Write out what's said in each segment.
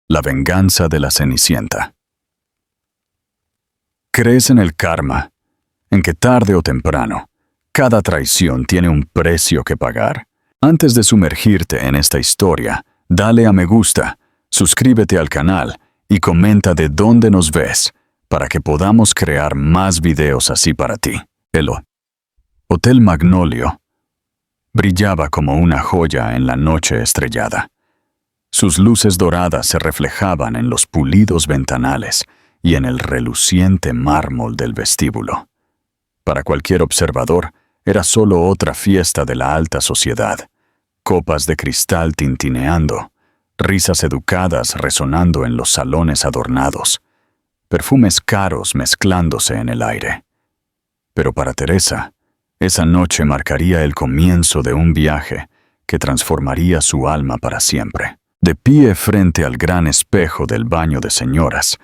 La venganza de la Cenicienta. ¿Crees en el karma? ¿En que tarde o temprano, cada traición tiene un precio que pagar? Antes de sumergirte en esta historia, dale a me gusta, suscríbete al canal y comenta de dónde nos ves para que podamos crear más videos así para ti. El Hotel Magnolio brillaba como una joya en la noche estrellada. Sus luces doradas se reflejaban en los pulidos ventanales y en el reluciente mármol del vestíbulo. Para cualquier observador, era solo otra fiesta de la alta sociedad. Copas de cristal tintineando, risas educadas resonando en los salones adornados, perfumes caros mezclándose en el aire. Pero para Teresa, esa noche marcaría el comienzo de un viaje que transformaría su alma para siempre. De pie frente al gran espejo del baño de señoras,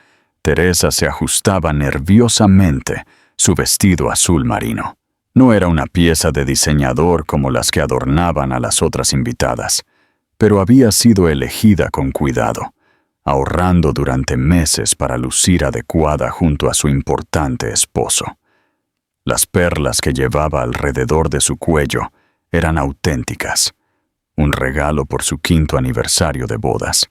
Teresa se ajustaba nerviosamente su vestido azul marino. No era una pieza de diseñador como las que adornaban a las otras invitadas, pero había sido elegida con cuidado, ahorrando durante meses para lucir adecuada junto a su importante esposo. Las perlas que llevaba alrededor de su cuello eran auténticas, un regalo por su 5º aniversario de bodas,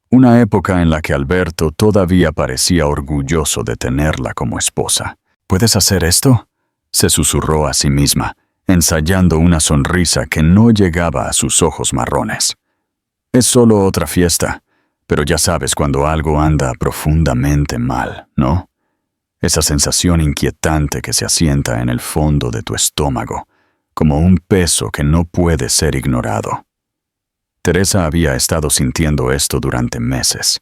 una época en la que Alberto todavía parecía orgulloso de tenerla como esposa. ¿Puedes hacer esto?, se susurró a sí misma, ensayando una sonrisa que no llegaba a sus ojos marrones. Es solo otra fiesta, pero ya sabes cuando algo anda profundamente mal, ¿no? Esa sensación inquietante que se asienta en el fondo de tu estómago, como un peso que no puede ser ignorado. Teresa había estado sintiendo esto durante meses,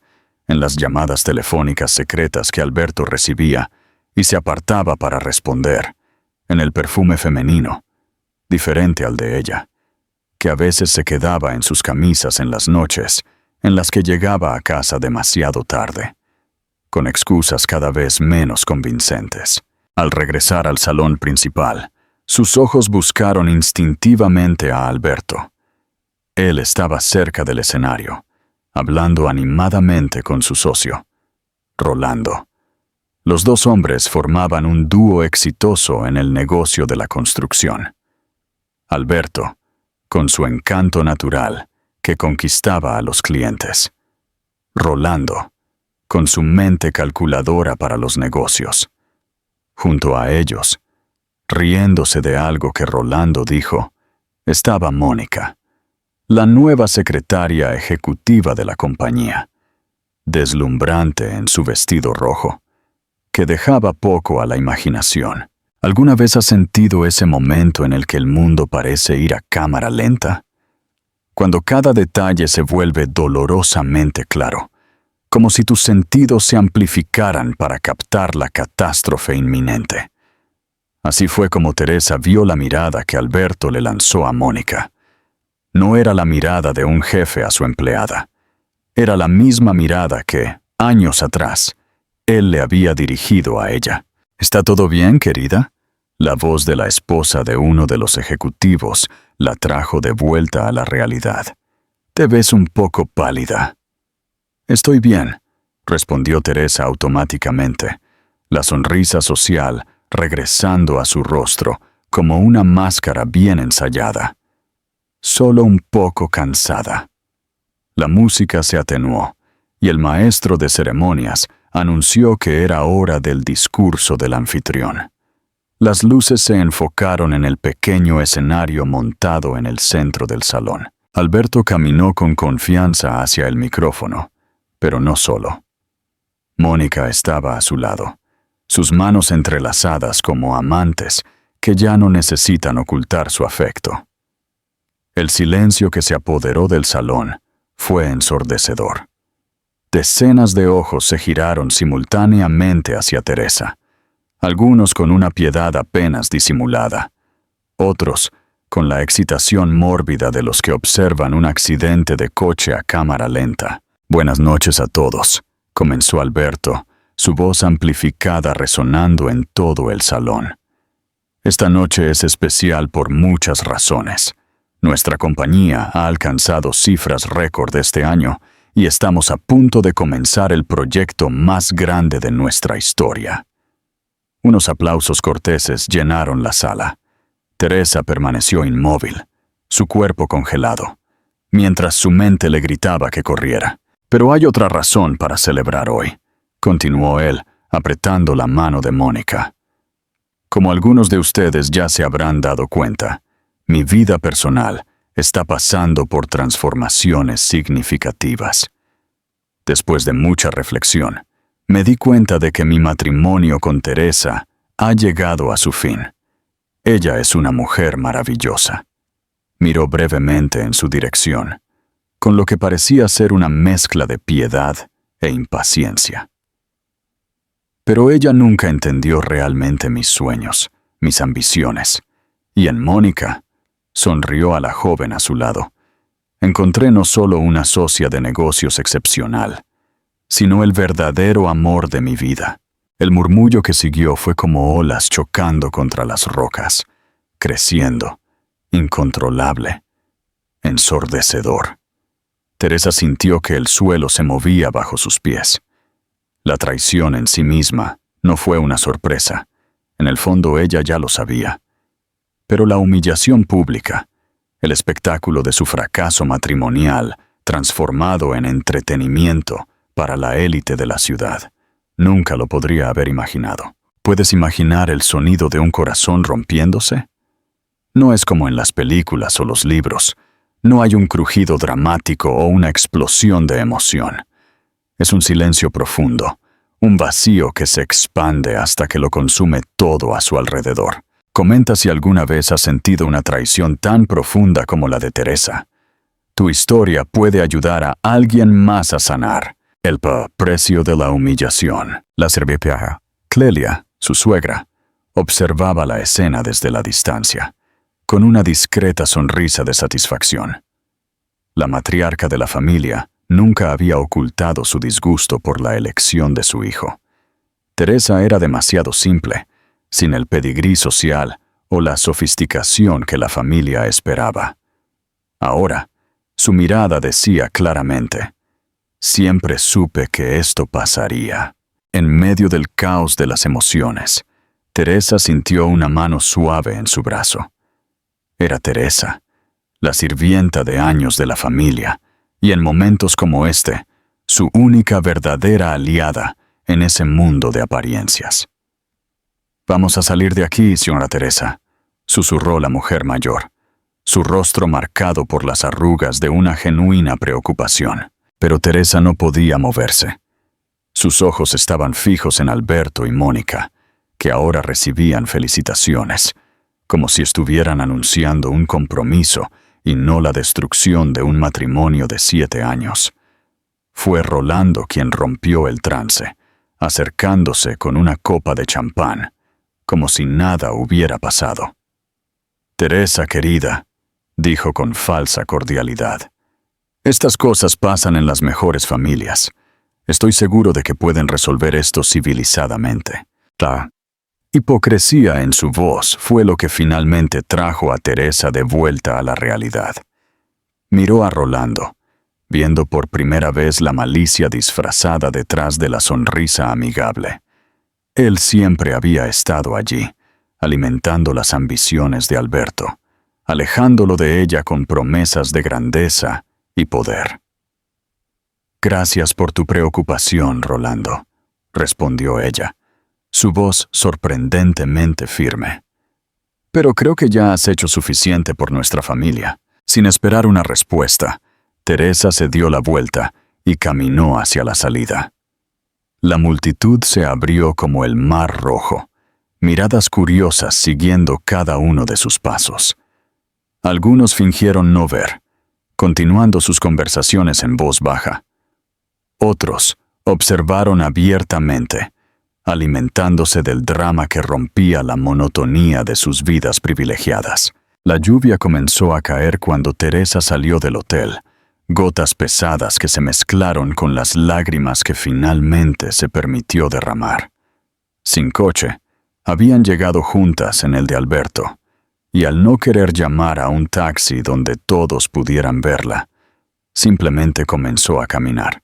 en las llamadas telefónicas secretas que Alberto recibía y se apartaba para responder, en el perfume femenino, diferente al de ella, que a veces se quedaba en sus camisas en las noches en las que llegaba a casa demasiado tarde, con excusas cada vez menos convincentes. Al regresar al salón principal, sus ojos buscaron instintivamente a Alberto. Él estaba cerca del escenario, hablando animadamente con su socio, Rolando. Los dos hombres formaban un dúo exitoso en el negocio de la construcción. Alberto, con su encanto natural, que conquistaba a los clientes. Rolando, con su mente calculadora para los negocios. Junto a ellos, riéndose de algo que Rolando dijo, estaba Mónica, la nueva secretaria ejecutiva de la compañía, deslumbrante en su vestido rojo, que dejaba poco a la imaginación. ¿Alguna vez has sentido ese momento en el que el mundo parece ir a cámara lenta? Cuando cada detalle se vuelve dolorosamente claro, como si tus sentidos se amplificaran para captar la catástrofe inminente. Así fue como Teresa vio la mirada que Alberto le lanzó a Mónica. No era la mirada de un jefe a su empleada. Era la misma mirada que, años atrás, él le había dirigido a ella. ¿Está todo bien, querida? La voz de la esposa de uno de los ejecutivos la trajo de vuelta a la realidad. Te ves un poco pálida. Estoy bien, respondió Teresa automáticamente, la sonrisa social regresando a su rostro como una máscara bien ensayada. Solo un poco cansada. La música se atenuó, y el maestro de ceremonias anunció que era hora del discurso del anfitrión. Las luces se enfocaron en el pequeño escenario montado en el centro del salón. Alberto caminó con confianza hacia el micrófono, pero no solo. Mónica estaba a su lado, sus manos entrelazadas como amantes que ya no necesitan ocultar su afecto. El silencio que se apoderó del salón fue ensordecedor. Decenas de ojos se giraron simultáneamente hacia Teresa, algunos con una piedad apenas disimulada, otros con la excitación mórbida de los que observan un accidente de coche a cámara lenta. Buenas noches a todos, comenzó Alberto, su voz amplificada resonando en todo el salón. Esta noche es especial por muchas razones. Nuestra compañía ha alcanzado cifras récord este año y estamos a punto de comenzar el proyecto más grande de nuestra historia. Unos aplausos corteses llenaron la sala. Teresa permaneció inmóvil, su cuerpo congelado, mientras su mente le gritaba que corriera. Pero hay otra razón para celebrar hoy, continuó él, apretando la mano de Mónica. Como algunos de ustedes ya se habrán dado cuenta, mi vida personal está pasando por transformaciones significativas. Después de mucha reflexión, me di cuenta de que mi matrimonio con Teresa ha llegado a su fin. Ella es una mujer maravillosa. Miró brevemente en su dirección, con lo que parecía ser una mezcla de piedad e impaciencia. Pero ella nunca entendió realmente mis sueños, mis ambiciones, y en Mónica, sonrió a la joven a su lado, encontré no solo una socia de negocios excepcional, sino el verdadero amor de mi vida. El murmullo que siguió fue como olas chocando contra las rocas, creciendo, incontrolable, ensordecedor. Teresa sintió que el suelo se movía bajo sus pies. La traición en sí misma no fue una sorpresa. En el fondo ella ya lo sabía. Pero la humillación pública, el espectáculo de su fracaso matrimonial, transformado en entretenimiento para la élite de la ciudad, nunca lo podría haber imaginado. ¿Puedes imaginar el sonido de un corazón rompiéndose? No es como en las películas o los libros. No hay un crujido dramático o una explosión de emoción. Es un silencio profundo, un vacío que se expande hasta que lo consume todo a su alrededor. Comenta si alguna vez has sentido una traición tan profunda como la de Teresa. Tu historia puede ayudar a alguien más a sanar. El precio de la humillación. La cerveza. Clelia, su suegra, observaba la escena desde la distancia, con una discreta sonrisa de satisfacción. La matriarca de la familia nunca había ocultado su disgusto por la elección de su hijo. Teresa era demasiado simple, sin el pedigrí social o la sofisticación que la familia esperaba. Ahora, su mirada decía claramente: siempre supe que esto pasaría. En medio del caos de las emociones, Teresa sintió una mano suave en su brazo. Era Teresa, la sirvienta de años de la familia, y en momentos como este, su única verdadera aliada en ese mundo de apariencias. «Vamos a salir de aquí, señora Teresa», susurró la mujer mayor, su rostro marcado por las arrugas de una genuina preocupación. Pero Teresa no podía moverse. Sus ojos estaban fijos en Alberto y Mónica, que ahora recibían felicitaciones, como si estuvieran anunciando un compromiso y no la destrucción de un matrimonio de 7 años. Fue Rolando quien rompió el trance, acercándose con una copa de champán, como si nada hubiera pasado. «Teresa, querida», dijo con falsa cordialidad, «estas cosas pasan en las mejores familias. Estoy seguro de que pueden resolver esto civilizadamente». La hipocresía en su voz fue lo que finalmente trajo a Teresa de vuelta a la realidad. Miró a Rolando, viendo por primera vez la malicia disfrazada detrás de la sonrisa amigable. Él siempre había estado allí, alimentando las ambiciones de Alberto, alejándolo de ella con promesas de grandeza y poder. «Gracias por tu preocupación, Rolando», respondió ella, su voz sorprendentemente firme. «Pero creo que ya has hecho suficiente por nuestra familia». Sin esperar una respuesta, Teresa se dio la vuelta y caminó hacia la salida. La multitud se abrió como el mar rojo, miradas curiosas siguiendo cada uno de sus pasos. Algunos fingieron no ver, continuando sus conversaciones en voz baja. Otros observaron abiertamente, alimentándose del drama que rompía la monotonía de sus vidas privilegiadas. La lluvia comenzó a caer cuando Teresa salió del hotel, gotas pesadas que se mezclaron con las lágrimas que finalmente se permitió derramar. Sin coche, habían llegado juntas en el de Alberto, y al no querer llamar a un taxi donde todos pudieran verla, simplemente comenzó a caminar.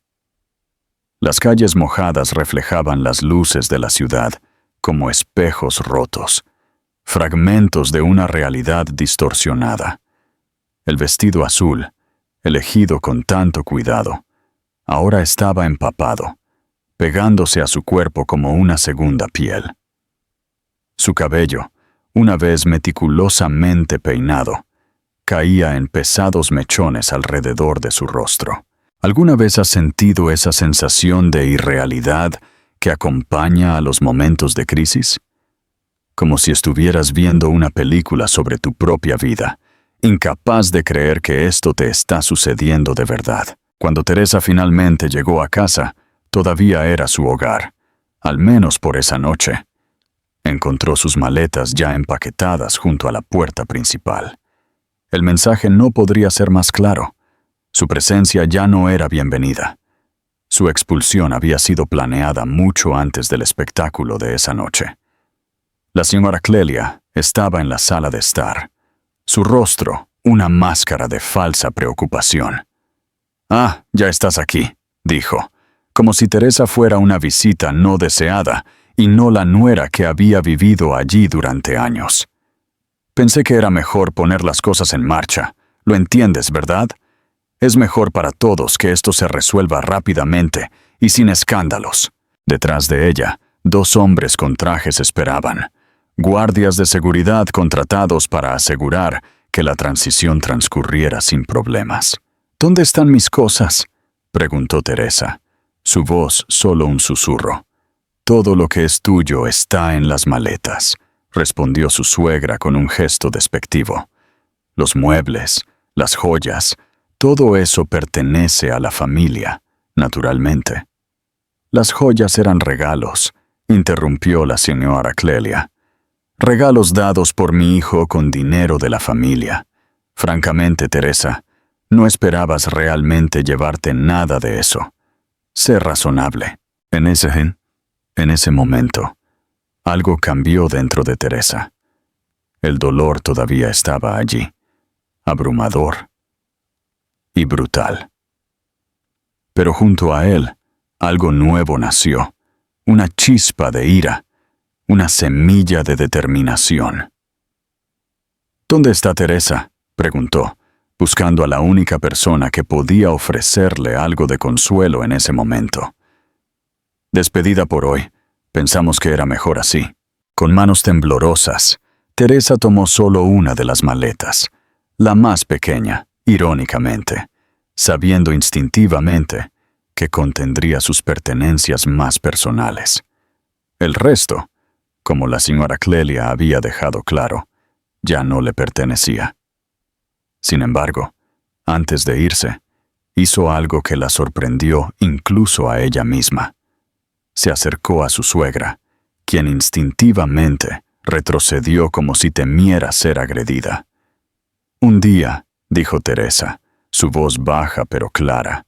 Las calles mojadas reflejaban las luces de la ciudad como espejos rotos, fragmentos de una realidad distorsionada. El vestido azul, elegido con tanto cuidado, ahora estaba empapado, pegándose a su cuerpo como una segunda piel. Su cabello, una vez meticulosamente peinado, caía en pesados mechones alrededor de su rostro. ¿Alguna vez has sentido esa sensación de irrealidad que acompaña a los momentos de crisis? Como si estuvieras viendo una película sobre tu propia vida, incapaz de creer que esto te está sucediendo de verdad. Cuando Teresa finalmente llegó a casa, todavía era su hogar, al menos por esa noche. Encontró sus maletas ya empaquetadas junto a la puerta principal. El mensaje no podría ser más claro. Su presencia ya no era bienvenida. Su expulsión había sido planeada mucho antes del espectáculo de esa noche. La señora Clelia estaba en la sala de estar. Su rostro, una máscara de falsa preocupación. «Ah, ya estás aquí», dijo, como si Teresa fuera una visita no deseada y no la nuera que había vivido allí durante años. «Pensé que era mejor poner las cosas en marcha. Lo entiendes, ¿verdad? Es mejor para todos que esto se resuelva rápidamente y sin escándalos». Detrás de ella, 2 hombres con trajes esperaban, guardias de seguridad contratados para asegurar que la transición transcurriera sin problemas. «¿Dónde están mis cosas?», preguntó Teresa, su voz solo un susurro. «Todo lo que es tuyo está en las maletas», respondió su suegra con un gesto despectivo. «Los muebles, las joyas, todo eso pertenece a la familia, naturalmente». «Las joyas eran regalos», interrumpió la señora Clelia. «Regalos dados por mi hijo con dinero de la familia. Francamente, Teresa, no esperabas realmente llevarte nada de eso. Sé razonable». En ese momento, algo cambió dentro de Teresa. El dolor todavía estaba allí, abrumador y brutal. Pero junto a él, algo nuevo nació, una chispa de ira, una semilla de determinación. «¿Dónde está Teresa?», preguntó, buscando a la única persona que podía ofrecerle algo de consuelo en ese momento. «Despedida por hoy. Pensamos que era mejor así». Con manos temblorosas, Teresa tomó solo una de las maletas, la más pequeña, irónicamente, sabiendo instintivamente que contendría sus pertenencias más personales. El resto, como la señora Clelia había dejado claro, ya no le pertenecía. Sin embargo, antes de irse, hizo algo que la sorprendió incluso a ella misma. Se acercó a su suegra, quien instintivamente retrocedió como si temiera ser agredida. «Un día», dijo Teresa, su voz baja pero clara,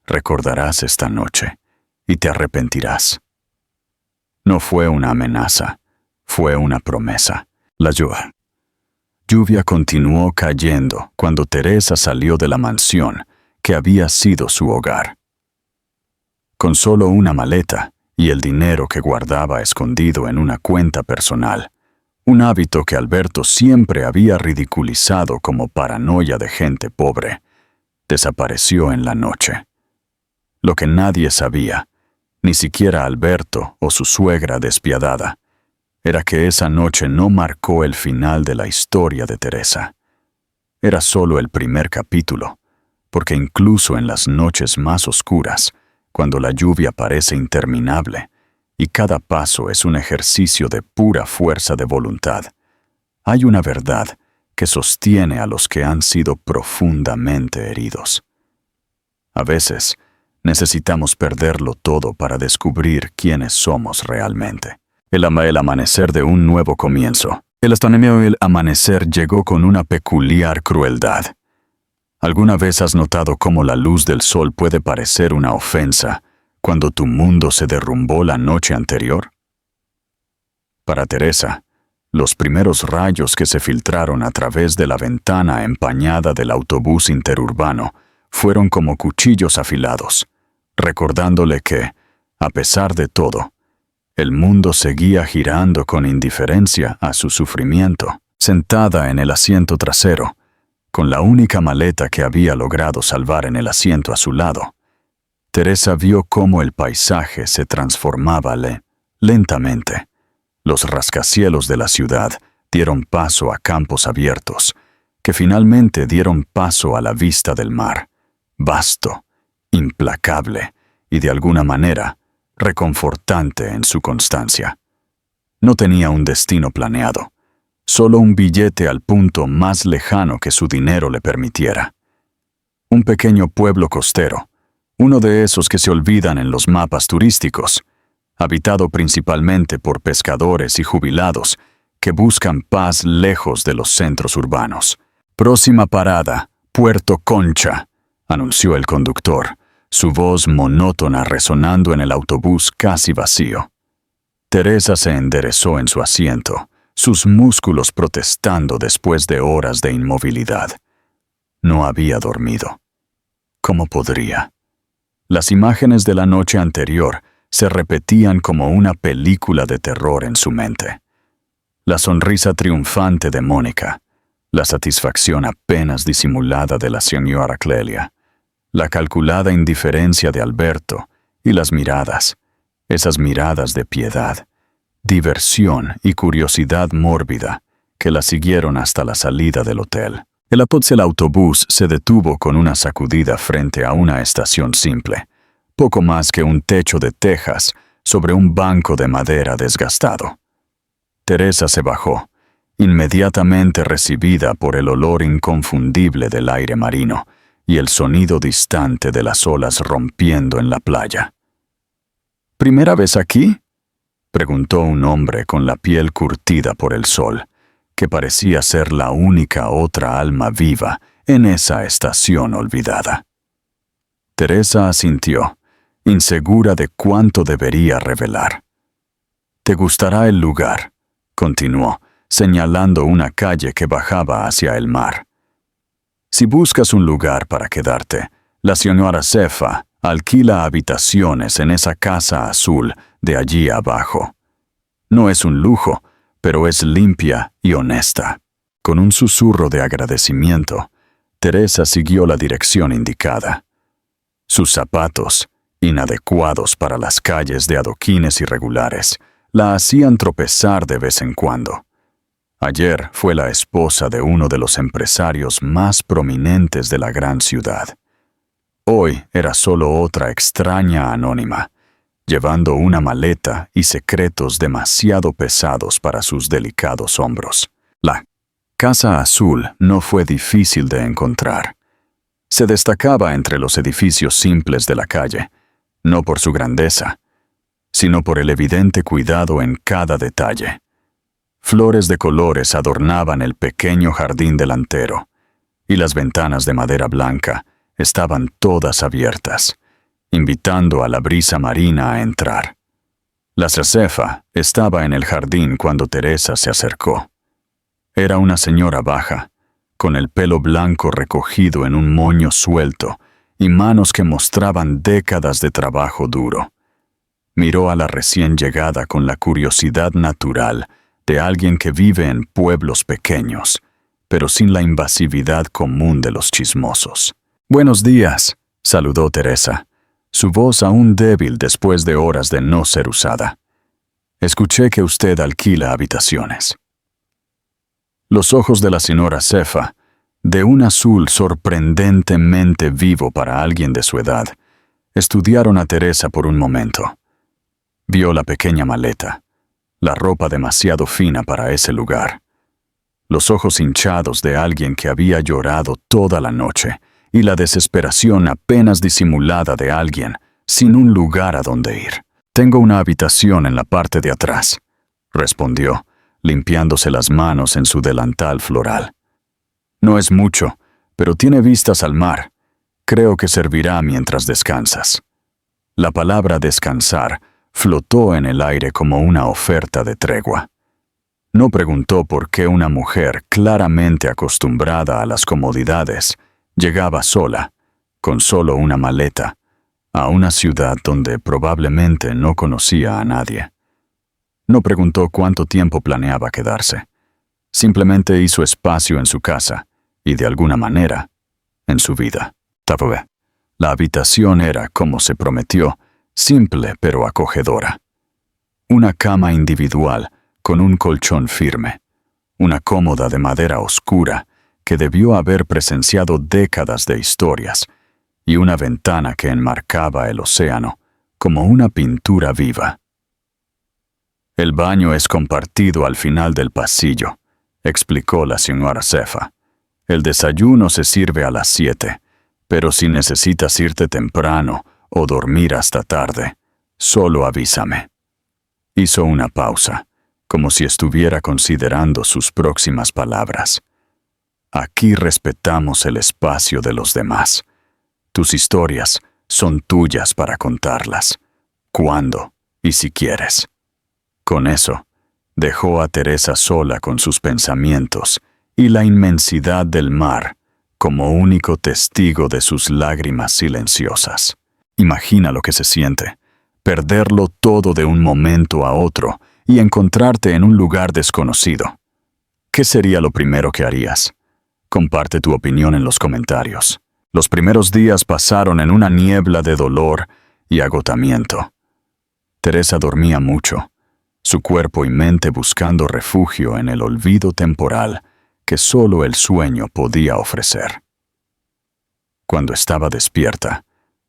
«recordarás esta noche y te arrepentirás». No fue una amenaza, fue una promesa. La lluvia continuó cayendo cuando Teresa salió de la mansión que había sido su hogar. Con solo una maleta y el dinero que guardaba escondido en una cuenta personal, un hábito que Alberto siempre había ridiculizado como paranoia de gente pobre, desapareció en la noche. Lo que nadie sabía, ni siquiera Alberto o su suegra despiadada, era que esa noche no marcó el final de la historia de Teresa. Era solo el primer capítulo, porque incluso en las noches más oscuras, cuando la lluvia parece interminable y cada paso es un ejercicio de pura fuerza de voluntad, hay una verdad que sostiene a los que han sido profundamente heridos. A veces, necesitamos perderlo todo para descubrir quiénes somos realmente. El amanecer de un nuevo comienzo. El amanecer llegó con una peculiar crueldad. ¿Alguna vez has notado cómo la luz del sol puede parecer una ofensa cuando tu mundo se derrumbó la noche anterior? Para Teresa, los primeros rayos que se filtraron a través de la ventana empañada del autobús interurbano fueron como cuchillos afilados, recordándole que, a pesar de todo, el mundo seguía girando con indiferencia a su sufrimiento. Sentada en el asiento trasero, con la única maleta que había logrado salvar en el asiento a su lado, Teresa vio cómo el paisaje se transformaba lentamente. Los rascacielos de la ciudad dieron paso a campos abiertos, que finalmente dieron paso a la vista del mar, vasto, implacable y de alguna manera reconfortante en su constancia. No tenía un destino planeado, solo un billete al punto más lejano que su dinero le permitiera. Un pequeño pueblo costero, uno de esos que se olvidan en los mapas turísticos, habitado principalmente por pescadores y jubilados que buscan paz lejos de los centros urbanos. Próxima parada, Puerto Concha, anunció el conductor, su voz monótona resonando en el autobús casi vacío. Teresa se enderezó en su asiento, sus músculos protestando después de horas de inmovilidad. No había dormido. ¿Cómo podría? Las imágenes de la noche anterior se repetían como una película de terror en su mente. La sonrisa triunfante de Mónica, la satisfacción apenas disimulada de la señora Clelia, la calculada indiferencia de Alberto y las miradas, esas miradas de piedad, diversión y curiosidad mórbida que la siguieron hasta la salida del hotel. El autobús se detuvo con una sacudida frente a una estación simple, poco más que un techo de tejas sobre un banco de madera desgastado. Teresa se bajó, inmediatamente recibida por el olor inconfundible del aire marino y el sonido distante de las olas rompiendo en la playa. ¿Primera vez aquí?, preguntó un hombre con la piel curtida por el sol, que parecía ser la única otra alma viva en esa estación olvidada. Teresa asintió, insegura de cuánto debería revelar. «Te gustará el lugar», continuó, señalando una calle que bajaba hacia el mar. «Si buscas un lugar para quedarte, la señora Cefa alquila habitaciones en esa casa azul de allí abajo. No es un lujo, pero es limpia y honesta». Con un susurro de agradecimiento, Teresa siguió la dirección indicada. Sus zapatos, inadecuados para las calles de adoquines irregulares, la hacían tropezar de vez en cuando. Ayer fue la esposa de uno de los empresarios más prominentes de la gran ciudad. Hoy era solo otra extraña anónima, llevando una maleta y secretos demasiado pesados para sus delicados hombros. La Casa Azul no fue difícil de encontrar. Se destacaba entre los edificios simples de la calle, no por su grandeza, sino por el evidente cuidado en cada detalle. Flores de colores adornaban el pequeño jardín delantero, y las ventanas de madera blanca estaban todas abiertas, invitando a la brisa marina a entrar. La Cefa estaba en el jardín cuando Teresa se acercó. Era una señora baja, con el pelo blanco recogido en un moño suelto y manos que mostraban décadas de trabajo duro. Miró a la recién llegada con la curiosidad natural de alguien que vive en pueblos pequeños, pero sin la invasividad común de los chismosos. «Buenos días», saludó Teresa, su voz aún débil después de horas de no ser usada. «Escuché que usted alquila habitaciones». Los ojos de la señora Cefa, de un azul sorprendentemente vivo para alguien de su edad, estudiaron a Teresa por un momento. Vio la pequeña maleta, la ropa demasiado fina para ese lugar, los ojos hinchados de alguien que había llorado toda la noche y la desesperación apenas disimulada de alguien sin un lugar a donde ir. «Tengo una habitación en la parte de atrás», respondió, limpiándose las manos en su delantal floral. «No es mucho, pero tiene vistas al mar. Creo que servirá mientras descansas». La palabra descansar flotó en el aire como una oferta de tregua. No preguntó por qué una mujer claramente acostumbrada a las comodidades llegaba sola, con solo una maleta, a una ciudad donde probablemente no conocía a nadie. No preguntó cuánto tiempo planeaba quedarse. Simplemente hizo espacio en su casa y, de alguna manera, en su vida. La habitación era, como se prometió, simple pero acogedora. Una cama individual con un colchón firme, una cómoda de madera oscura que debió haber presenciado décadas de historias, y una ventana que enmarcaba el océano como una pintura viva. El baño es compartido al final del pasillo, explicó la señora Zefa. El desayuno se sirve a las 7, pero si necesitas irte temprano o dormir hasta tarde, solo avísame. Hizo una pausa, como si estuviera considerando sus próximas palabras. Aquí respetamos el espacio de los demás. Tus historias son tuyas para contarlas, cuando y si quieres. Con eso, dejó a Teresa sola con sus pensamientos y la inmensidad del mar como único testigo de sus lágrimas silenciosas. Imagina lo que se siente, perderlo todo de un momento a otro y encontrarte en un lugar desconocido. ¿Qué sería lo primero que harías? Comparte tu opinión en los comentarios. Los primeros días pasaron en una niebla de dolor y agotamiento. Teresa dormía mucho, su cuerpo y mente buscando refugio en el olvido temporal que solo el sueño podía ofrecer. Cuando estaba despierta,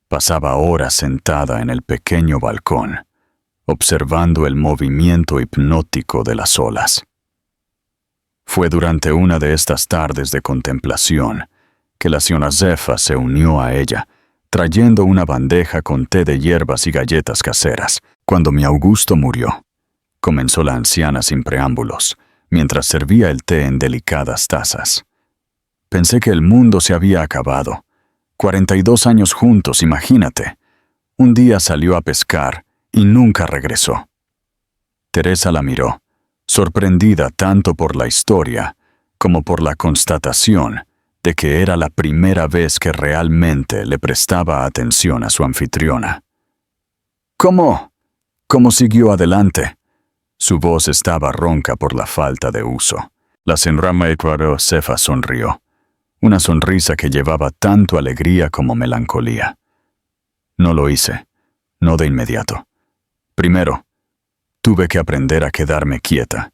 pasaba horas sentada en el pequeño balcón, observando el movimiento hipnótico de las olas. Fue durante una de estas tardes de contemplación que la señora Zefa se unió a ella, trayendo una bandeja con té de hierbas y galletas caseras. Cuando mi Augusto murió, comenzó la anciana sin preámbulos, mientras servía el té en delicadas tazas. Pensé que el mundo se había acabado. 42 años juntos, imagínate. Un día salió a pescar y nunca regresó. Teresa la miró, sorprendida tanto por la historia como por la constatación de que era la primera vez que realmente le prestaba atención a su anfitriona. ¿Cómo? ¿Cómo siguió adelante? Su voz estaba ronca por la falta de uso. La señora Zefa sonrió, una sonrisa que llevaba tanto alegría como melancolía. No lo hice, no de inmediato. Primero, tuve que aprender a quedarme quieta,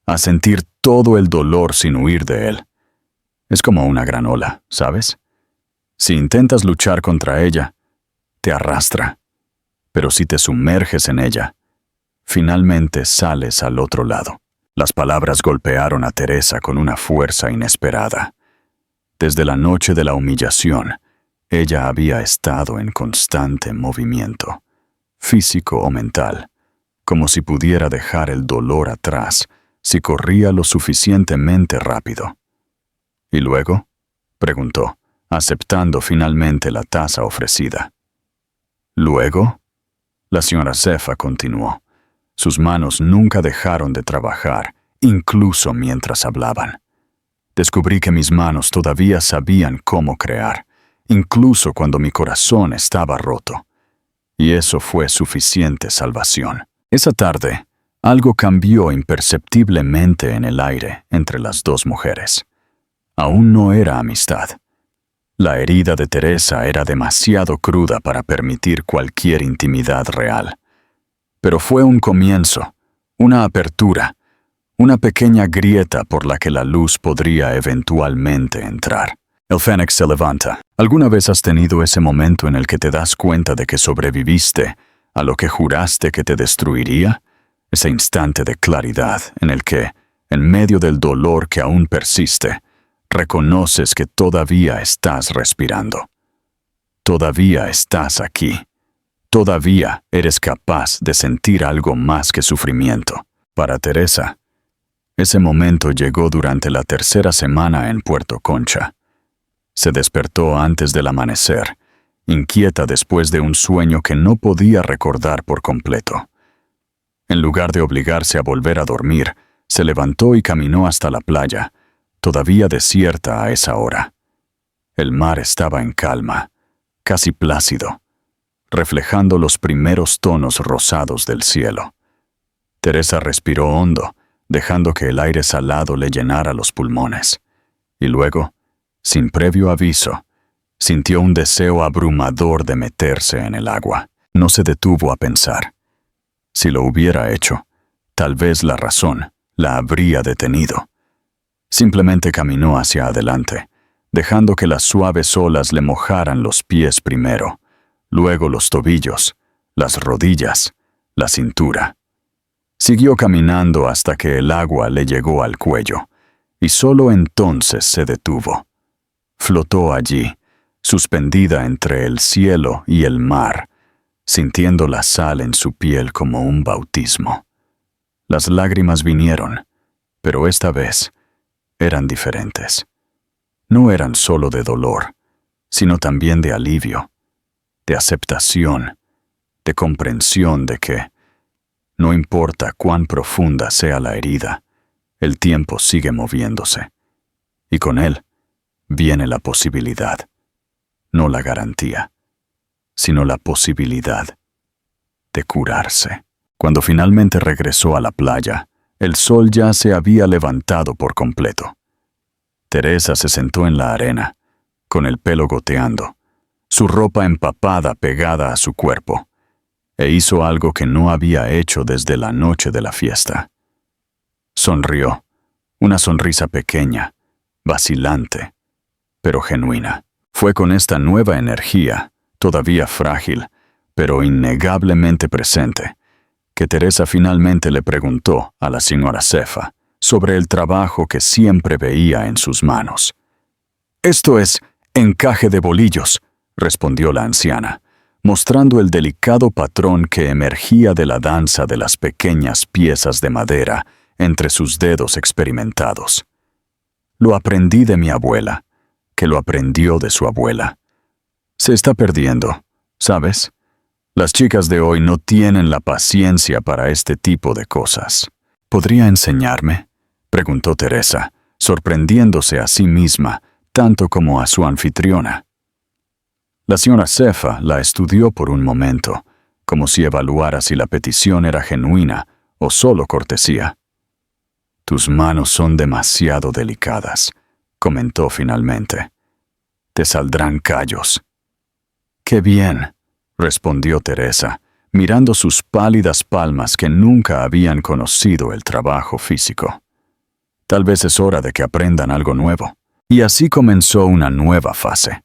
a sentir todo el dolor sin huir de él. Es como una gran ola, ¿sabes? Si intentas luchar contra ella, te arrastra. Pero si te sumerges en ella, finalmente sales al otro lado. Las palabras golpearon a Teresa con una fuerza inesperada. Desde la noche de la humillación, ella había estado en constante movimiento, físico o mental, como si pudiera dejar el dolor atrás si corría lo suficientemente rápido. ¿Y luego?, preguntó, aceptando finalmente la taza ofrecida. ¿Luego? La señora Zefa continuó. Sus manos nunca dejaron de trabajar, incluso mientras hablaban. Descubrí que mis manos todavía sabían cómo crear, incluso cuando mi corazón estaba roto. Y eso fue suficiente salvación. Esa tarde, algo cambió imperceptiblemente en el aire entre las dos mujeres. Aún no era amistad. La herida de Teresa era demasiado cruda para permitir cualquier intimidad real. Pero fue un comienzo, una apertura, una pequeña grieta por la que la luz podría eventualmente entrar. El Fénix se levanta. ¿Alguna vez has tenido ese momento en el que te das cuenta de que sobreviviste a lo que juraste que te destruiría? Ese instante de claridad en el que, en medio del dolor que aún persiste, reconoces que todavía estás respirando. Todavía estás aquí. Todavía eres capaz de sentir algo más que sufrimiento. Para Teresa, ese momento llegó durante la tercera semana en Puerto Concha. Se despertó antes del amanecer, inquieta después de un sueño que no podía recordar por completo. En lugar de obligarse a volver a dormir, se levantó y caminó hasta la playa, todavía desierta a esa hora. El mar estaba en calma, casi plácido, reflejando los primeros tonos rosados del cielo. Teresa respiró hondo, dejando que el aire salado le llenara los pulmones. Y luego, sin previo aviso, sintió un deseo abrumador de meterse en el agua. No se detuvo a pensar. Si lo hubiera hecho, tal vez la razón la habría detenido. Simplemente caminó hacia adelante, dejando que las suaves olas le mojaran los pies primero, luego los tobillos, las rodillas, la cintura. Siguió caminando hasta que el agua le llegó al cuello, y solo entonces se detuvo. Flotó allí, suspendida entre el cielo y el mar, sintiendo la sal en su piel como un bautismo. Las lágrimas vinieron, pero esta vez eran diferentes. No eran solo de dolor, sino también de alivio, de aceptación, de comprensión de que, no importa cuán profunda sea la herida, el tiempo sigue moviéndose, y con él viene la posibilidad, no la garantía, sino la posibilidad de curarse. Cuando finalmente regresó a la playa, el sol ya se había levantado por completo. Teresa se sentó en la arena, con el pelo goteando, su ropa empapada pegada a su cuerpo, e hizo algo que no había hecho desde la noche de la fiesta. Sonrió, una sonrisa pequeña, vacilante, pero genuina. Fue con esta nueva energía, todavía frágil, pero innegablemente presente, que Teresa finalmente le preguntó a la señora Cefa sobre el trabajo que siempre veía en sus manos. «Esto es encaje de bolillos», respondió la anciana, mostrando el delicado patrón que emergía de la danza de las pequeñas piezas de madera entre sus dedos experimentados. «Lo aprendí de mi abuela, que lo aprendió de su abuela. Se está perdiendo, ¿sabes? Las chicas de hoy no tienen la paciencia para este tipo de cosas». «¿Podría enseñarme?», preguntó Teresa, sorprendiéndose a sí misma, tanto como a su anfitriona. La señora Cefa la estudió por un momento, como si evaluara si la petición era genuina o solo cortesía. «Tus manos son demasiado delicadas», comentó finalmente. «Te saldrán callos». «Qué bien», respondió Teresa, mirando sus pálidas palmas que nunca habían conocido el trabajo físico. «Tal vez es hora de que aprendan algo nuevo». Y así comenzó una nueva fase.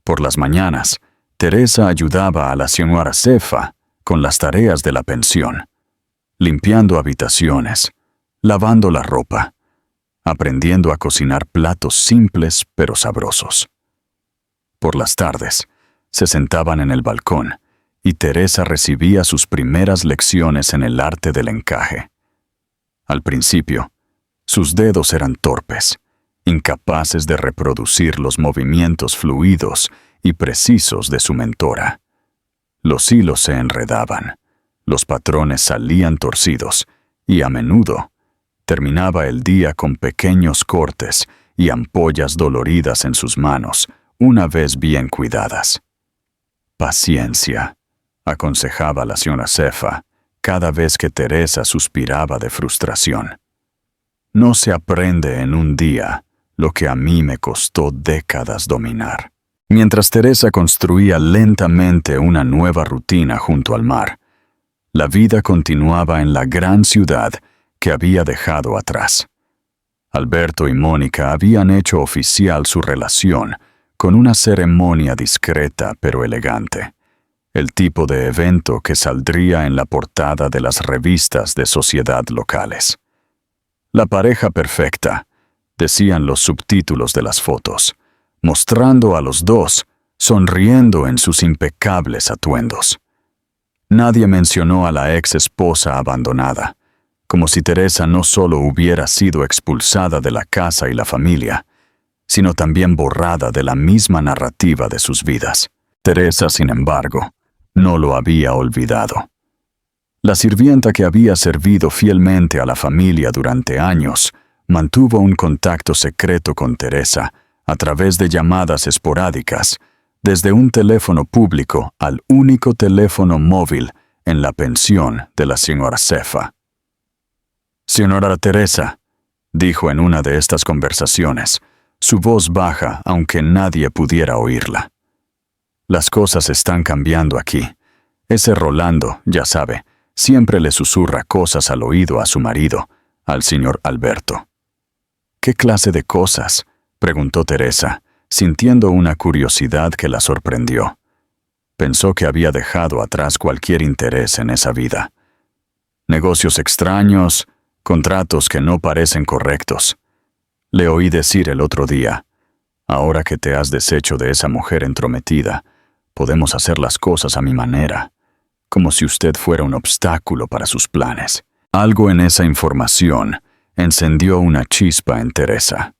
Por las mañanas, Teresa ayudaba a la señora Cefa con las tareas de la pensión, limpiando habitaciones, lavando la ropa, aprendiendo a cocinar platos simples pero sabrosos. Por las tardes, se sentaban en el balcón y Teresa recibía sus primeras lecciones en el arte del encaje. Al principio, sus dedos eran torpes, incapaces de reproducir los movimientos fluidos y precisos de su mentora. Los hilos se enredaban, los patrones salían torcidos y a menudo terminaba el día con pequeños cortes y ampollas doloridas en sus manos, una vez bien cuidadas. «Paciencia», aconsejaba la señora Cefa cada vez que Teresa suspiraba de frustración. «No se aprende en un día lo que a mí me costó décadas dominar». Mientras Teresa construía lentamente una nueva rutina junto al mar, la vida continuaba en la gran ciudad que había dejado atrás. Alberto y Mónica habían hecho oficial su relación con una ceremonia discreta pero elegante, el tipo de evento que saldría en la portada de las revistas de sociedad locales. «La pareja perfecta», decían los subtítulos de las fotos, mostrando a los dos sonriendo en sus impecables atuendos. Nadie mencionó a la ex esposa abandonada, como si Teresa no solo hubiera sido expulsada de la casa y la familia, sino también borrada de la misma narrativa de sus vidas. Teresa, sin embargo, no lo había olvidado. La sirvienta que había servido fielmente a la familia durante años mantuvo un contacto secreto con Teresa a través de llamadas esporádicas, desde un teléfono público al único teléfono móvil en la pensión de la señora Cefa. «Señora Teresa», dijo en una de estas conversaciones, su voz baja aunque nadie pudiera oírla. «Las cosas están cambiando aquí. Ese Rolando, ya sabe, siempre le susurra cosas al oído a su marido, al señor Alberto». «¿Qué clase de cosas?», preguntó Teresa, sintiendo una curiosidad que la sorprendió. Pensó que había dejado atrás cualquier interés en esa vida. «Negocios extraños, contratos que no parecen correctos. Le oí decir el otro día, ahora que te has deshecho de esa mujer entrometida, podemos hacer las cosas a mi manera, como si usted fuera un obstáculo para sus planes». Algo en esa información encendió una chispa en Teresa.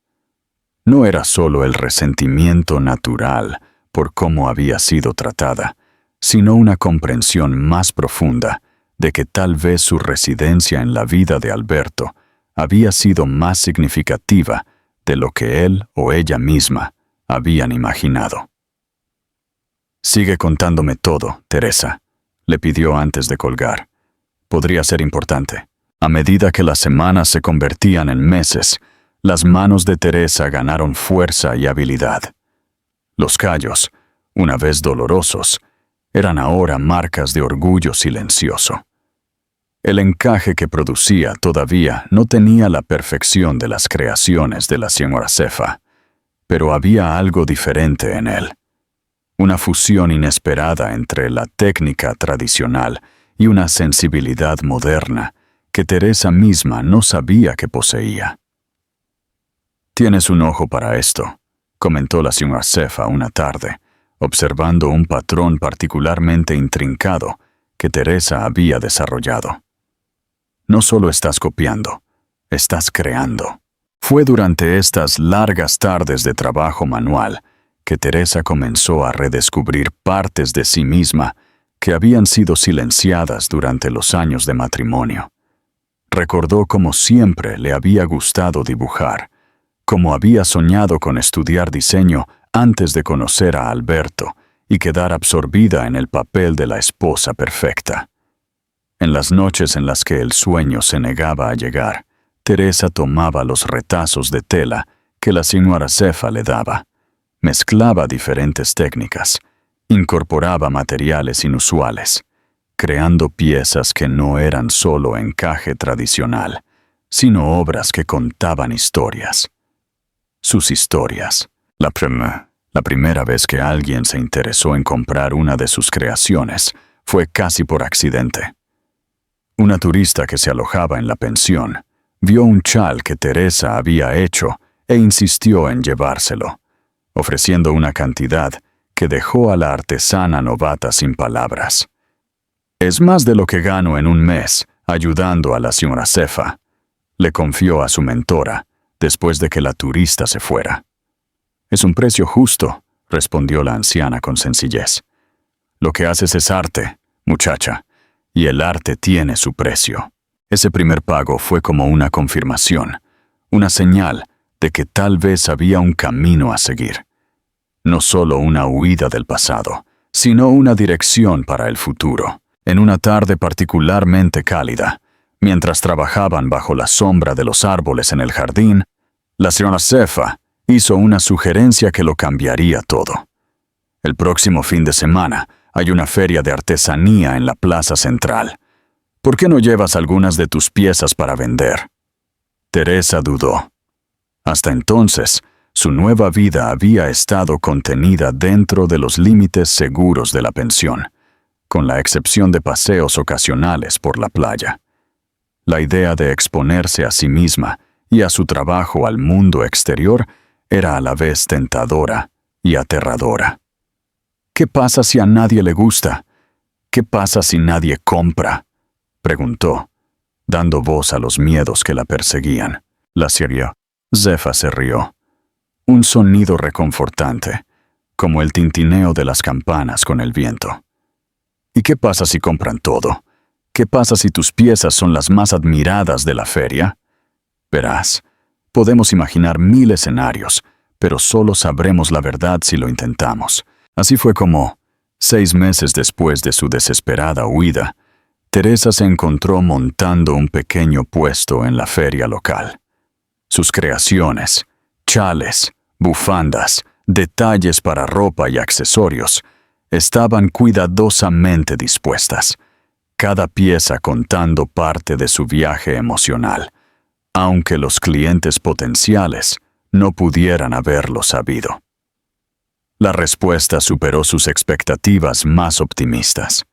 No era solo el resentimiento natural por cómo había sido tratada, sino una comprensión más profunda de que tal vez su residencia en la vida de Alberto había sido más significativa de lo que él o ella misma habían imaginado. «Sigue contándome todo, Teresa», le pidió antes de colgar. Podría ser importante. A medida que las semanas se convertían en meses, las manos de Teresa ganaron fuerza y habilidad. Los callos, una vez dolorosos, eran ahora marcas de orgullo silencioso. El encaje que producía todavía no tenía la perfección de las creaciones de la señora Cefa, pero había algo diferente en él. Una fusión inesperada entre la técnica tradicional y una sensibilidad moderna que Teresa misma no sabía que poseía. «Tienes un ojo para esto», comentó la señora Cefa una tarde, observando un patrón particularmente intrincado que Teresa había desarrollado. «No solo estás copiando, estás creando». Fue durante estas largas tardes de trabajo manual que Teresa comenzó a redescubrir partes de sí misma que habían sido silenciadas durante los años de matrimonio. Recordó cómo siempre le había gustado dibujar, cómo había soñado con estudiar diseño antes de conocer a Alberto y quedar absorbida en el papel de la esposa perfecta. En las noches en las que el sueño se negaba a llegar, Teresa tomaba los retazos de tela que la señora Cefa le daba, mezclaba diferentes técnicas, incorporaba materiales inusuales, creando piezas que no eran solo encaje tradicional, sino obras que contaban historias. Sus historias. La primera vez que alguien se interesó en comprar una de sus creaciones fue casi por accidente. Una turista que se alojaba en la pensión vio un chal que Teresa había hecho e insistió en llevárselo, ofreciendo una cantidad que dejó a la artesana novata sin palabras. «Es más de lo que gano en un mes ayudando a la señora Cefa», le confió a su mentora después de que la turista se fuera. «Es un precio justo», respondió la anciana con sencillez. «Lo que haces es arte, muchacha, y el arte tiene su precio». Ese primer pago fue como una confirmación, una señal de que tal vez había un camino a seguir. No solo una huida del pasado, sino una dirección para el futuro. En una tarde particularmente cálida, mientras trabajaban bajo la sombra de los árboles en el jardín, la señora Cefa hizo una sugerencia que lo cambiaría todo. «El próximo fin de semana hay una feria de artesanía en la plaza central. ¿Por qué no llevas algunas de tus piezas para vender?» Teresa dudó. Hasta entonces, su nueva vida había estado contenida dentro de los límites seguros de la pensión, con la excepción de paseos ocasionales por la playa. La idea de exponerse a sí misma y a su trabajo al mundo exterior era a la vez tentadora y aterradora. «¿Qué pasa si a nadie le gusta? ¿Qué pasa si nadie compra?», preguntó, dando voz a los miedos que la perseguían. La señora Cefa se rió. Un sonido reconfortante, como el tintineo de las campanas con el viento. «¿Y qué pasa si compran todo? ¿Qué pasa si tus piezas son las más admiradas de la feria? Verás, podemos imaginar 1000 escenarios, pero solo sabremos la verdad si lo intentamos. Así fue como, 6 meses después de su desesperada huida, Teresa se encontró montando un pequeño puesto en la feria local. Sus creaciones, chales, bufandas, detalles para ropa y accesorios, estaban cuidadosamente dispuestas, cada pieza contando parte de su viaje emocional, aunque los clientes potenciales no pudieran haberlo sabido. La respuesta superó sus expectativas más optimistas.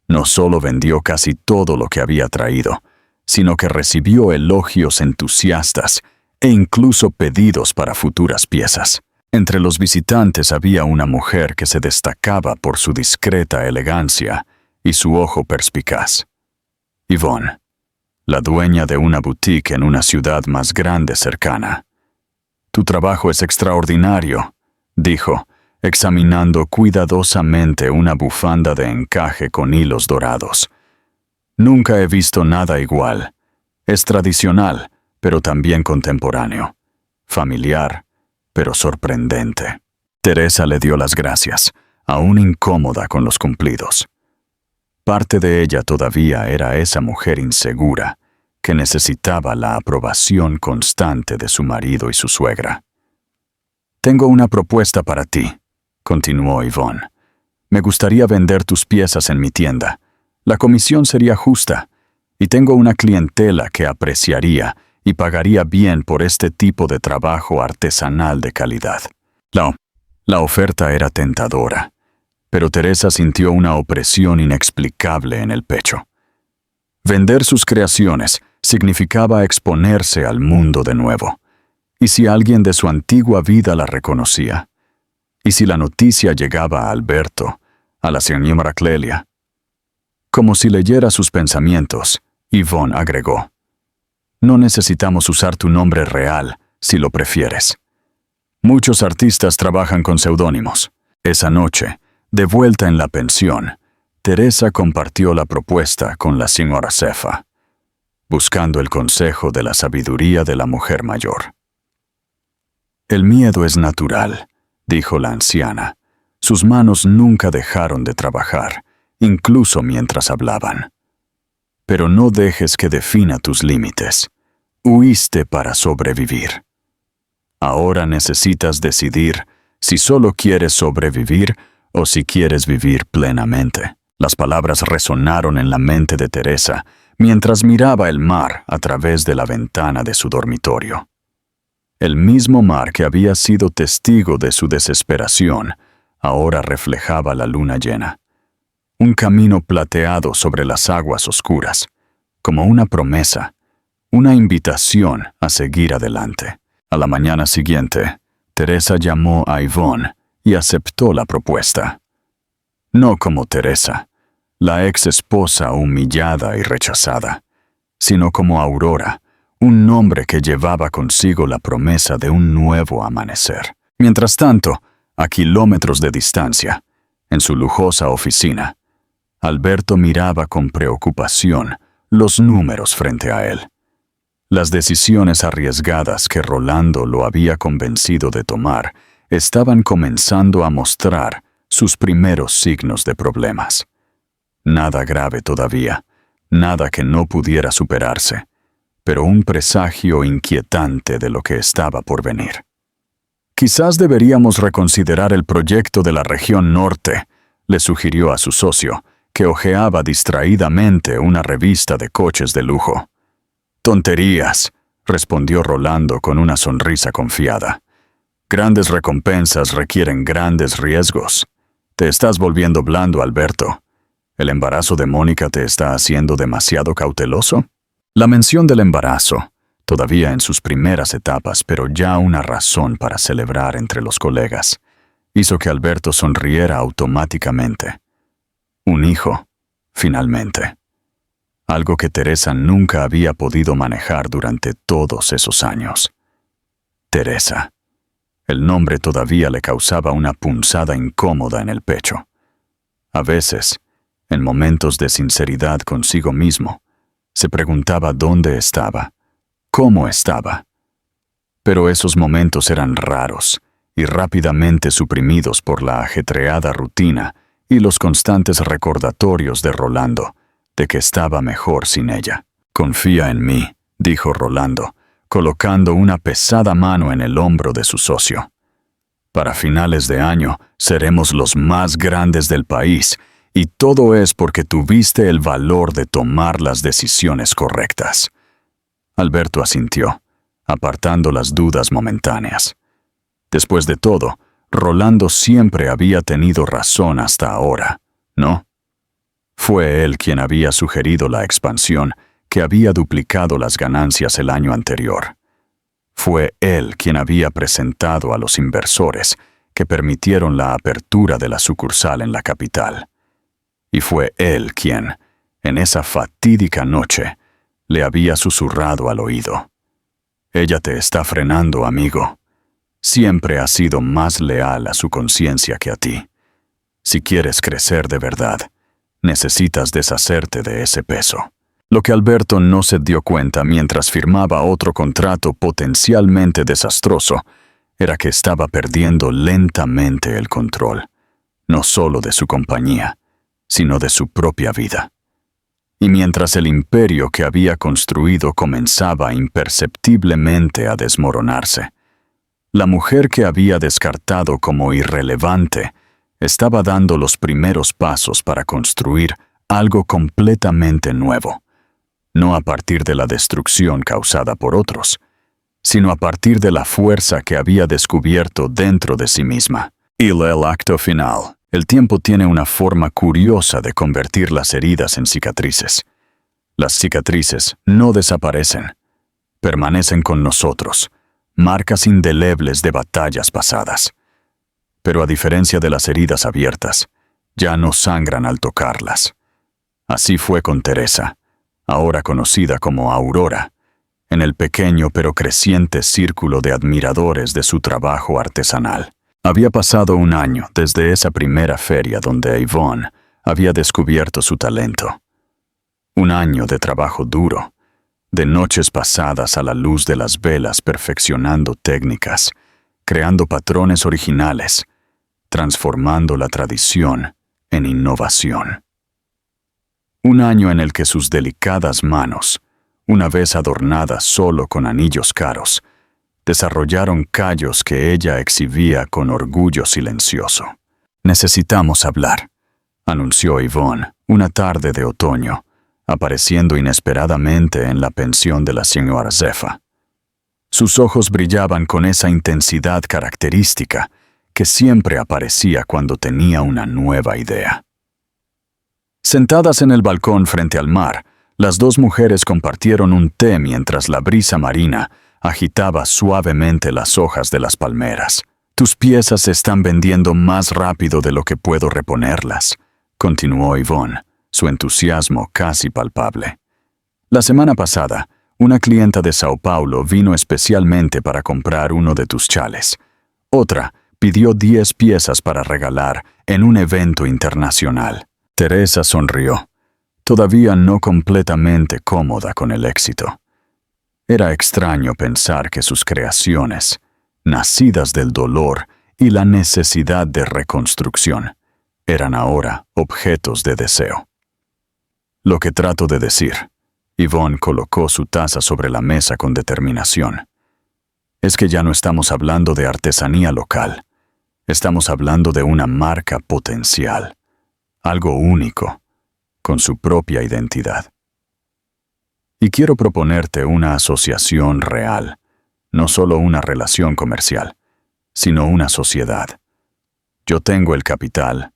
No solo vendió casi todo lo que había traído, sino que recibió elogios entusiastas e incluso pedidos para futuras piezas. Entre los visitantes había una mujer que se destacaba por su discreta elegancia y su ojo perspicaz. Yvonne, la dueña de una boutique en una ciudad más grande cercana. «Tu trabajo es extraordinario», dijo, examinando cuidadosamente una bufanda de encaje con hilos dorados. «Nunca he visto nada igual. Es tradicional, pero también contemporáneo. Familiar, pero sorprendente». Teresa le dio las gracias, aún incómoda con los cumplidos. Parte de ella todavía era esa mujer insegura, que necesitaba la aprobación constante de su marido y su suegra. «Tengo una propuesta para ti», continuó Yvonne. «Me gustaría vender tus piezas en mi tienda. La comisión sería justa, y tengo una clientela que apreciaría y pagaría bien por este tipo de trabajo artesanal de calidad». La oferta era tentadora, pero Teresa sintió una opresión inexplicable en el pecho. Vender sus creaciones significaba exponerse al mundo de nuevo. ¿Y si alguien de su antigua vida la reconocía? ¿Y si la noticia llegaba a Alberto, a la señora Clelia? Como si leyera sus pensamientos, Yvonne agregó: «No necesitamos usar tu nombre real, si lo prefieres. Muchos artistas trabajan con seudónimos». Esa noche, de vuelta en la pensión, Teresa compartió la propuesta con la señora Cefa, buscando el consejo de la sabiduría de la mujer mayor. «El miedo es natural», dijo la anciana. Sus manos nunca dejaron de trabajar, incluso mientras hablaban. «Pero no dejes que defina tus límites. Huiste para sobrevivir. Ahora necesitas decidir si solo quieres sobrevivir o si quieres vivir plenamente». Las palabras resonaron en la mente de Teresa mientras miraba el mar a través de la ventana de su dormitorio. El mismo mar que había sido testigo de su desesperación, ahora reflejaba la luna llena. Un camino plateado sobre las aguas oscuras, como una promesa, una invitación a seguir adelante. A la mañana siguiente, Teresa llamó a Yvonne y aceptó la propuesta. No como Teresa, la ex esposa humillada y rechazada, sino como Aurora, un nombre que llevaba consigo la promesa de un nuevo amanecer. Mientras tanto, a kilómetros de distancia, en su lujosa oficina, Alberto miraba con preocupación los números frente a él. Las decisiones arriesgadas que Rolando lo había convencido de tomar estaban comenzando a mostrar sus primeros signos de problemas. Nada grave todavía, nada que no pudiera superarse, pero un presagio inquietante de lo que estaba por venir. «Quizás deberíamos reconsiderar el proyecto de la región norte», le sugirió a su socio, que hojeaba distraídamente una revista de coches de lujo. «Tonterías», respondió Rolando con una sonrisa confiada. «Grandes recompensas requieren grandes riesgos. Te estás volviendo blando, Alberto. ¿El embarazo de Mónica te está haciendo demasiado cauteloso?» La mención del embarazo, todavía en sus primeras etapas, pero ya una razón para celebrar entre los colegas, hizo que Alberto sonriera automáticamente. Un hijo, finalmente. Algo que Teresa nunca había podido manejar durante todos esos años. Teresa. El nombre todavía le causaba una punzada incómoda en el pecho. A veces, en momentos de sinceridad consigo mismo, se preguntaba dónde estaba, cómo estaba. Pero esos momentos eran raros y rápidamente suprimidos por la ajetreada rutina y los constantes recordatorios de Rolando de que estaba mejor sin ella. «Confía en mí», dijo Rolando, colocando una pesada mano en el hombro de su socio. «Para finales de año seremos los más grandes del país, y todo es porque tuviste el valor de tomar las decisiones correctas». Alberto asintió, apartando las dudas momentáneas. Después de todo, Rolando siempre había tenido razón hasta ahora, ¿no? Fue él quien había sugerido la expansión, que había duplicado las ganancias el año anterior. Fue él quien había presentado a los inversores que permitieron la apertura de la sucursal en la capital. Y fue él quien, en esa fatídica noche, le había susurrado al oído: «Ella te está frenando, amigo. Siempre ha sido más leal a su conciencia que a ti. Si quieres crecer de verdad, necesitas deshacerte de ese peso». Lo que Alberto no se dio cuenta mientras firmaba otro contrato potencialmente desastroso era que estaba perdiendo lentamente el control, no solo de su compañía, sino de su propia vida. Y mientras el imperio que había construido comenzaba imperceptiblemente a desmoronarse, la mujer que había descartado como irrelevante estaba dando los primeros pasos para construir algo completamente nuevo, no a partir de la destrucción causada por otros, sino a partir de la fuerza que había descubierto dentro de sí misma. Y el acto final. El tiempo tiene una forma curiosa de convertir las heridas en cicatrices. Las cicatrices no desaparecen, permanecen con nosotros, marcas indelebles de batallas pasadas. Pero a diferencia de las heridas abiertas, ya no sangran al tocarlas. Así fue con Teresa, ahora conocida como Aurora, en el pequeño pero creciente círculo de admiradores de su trabajo artesanal. Había pasado un año desde esa primera feria donde Yvonne había descubierto su talento. Un año de trabajo duro, de noches pasadas a la luz de las velas perfeccionando técnicas, creando patrones originales, transformando la tradición en innovación. Un año en el que sus delicadas manos, una vez adornadas solo con anillos caros, desarrollaron callos que ella exhibía con orgullo silencioso. «Necesitamos hablar», anunció Yvonne una tarde de otoño, apareciendo inesperadamente en la pensión de la señora Zefa. Sus ojos brillaban con esa intensidad característica que siempre aparecía cuando tenía una nueva idea. Sentadas en el balcón frente al mar, las dos mujeres compartieron un té mientras la brisa marina agitaba suavemente las hojas de las palmeras. «Tus piezas se están vendiendo más rápido de lo que puedo reponerlas», continuó Yvonne, su entusiasmo casi palpable. «La semana pasada, una clienta de Sao Paulo vino especialmente para comprar uno de tus chales. Otra pidió 10 piezas para regalar en un evento internacional». Teresa sonrió, todavía no completamente cómoda con el éxito. Era extraño pensar que sus creaciones, nacidas del dolor y la necesidad de reconstrucción, eran ahora objetos de deseo. «Lo que trato de decir», Yvonne colocó su taza sobre la mesa con determinación, «es que ya no estamos hablando de artesanía local, estamos hablando de una marca potencial, algo único, con su propia identidad. Y quiero proponerte una asociación real, no solo una relación comercial, sino una sociedad. Yo tengo el capital,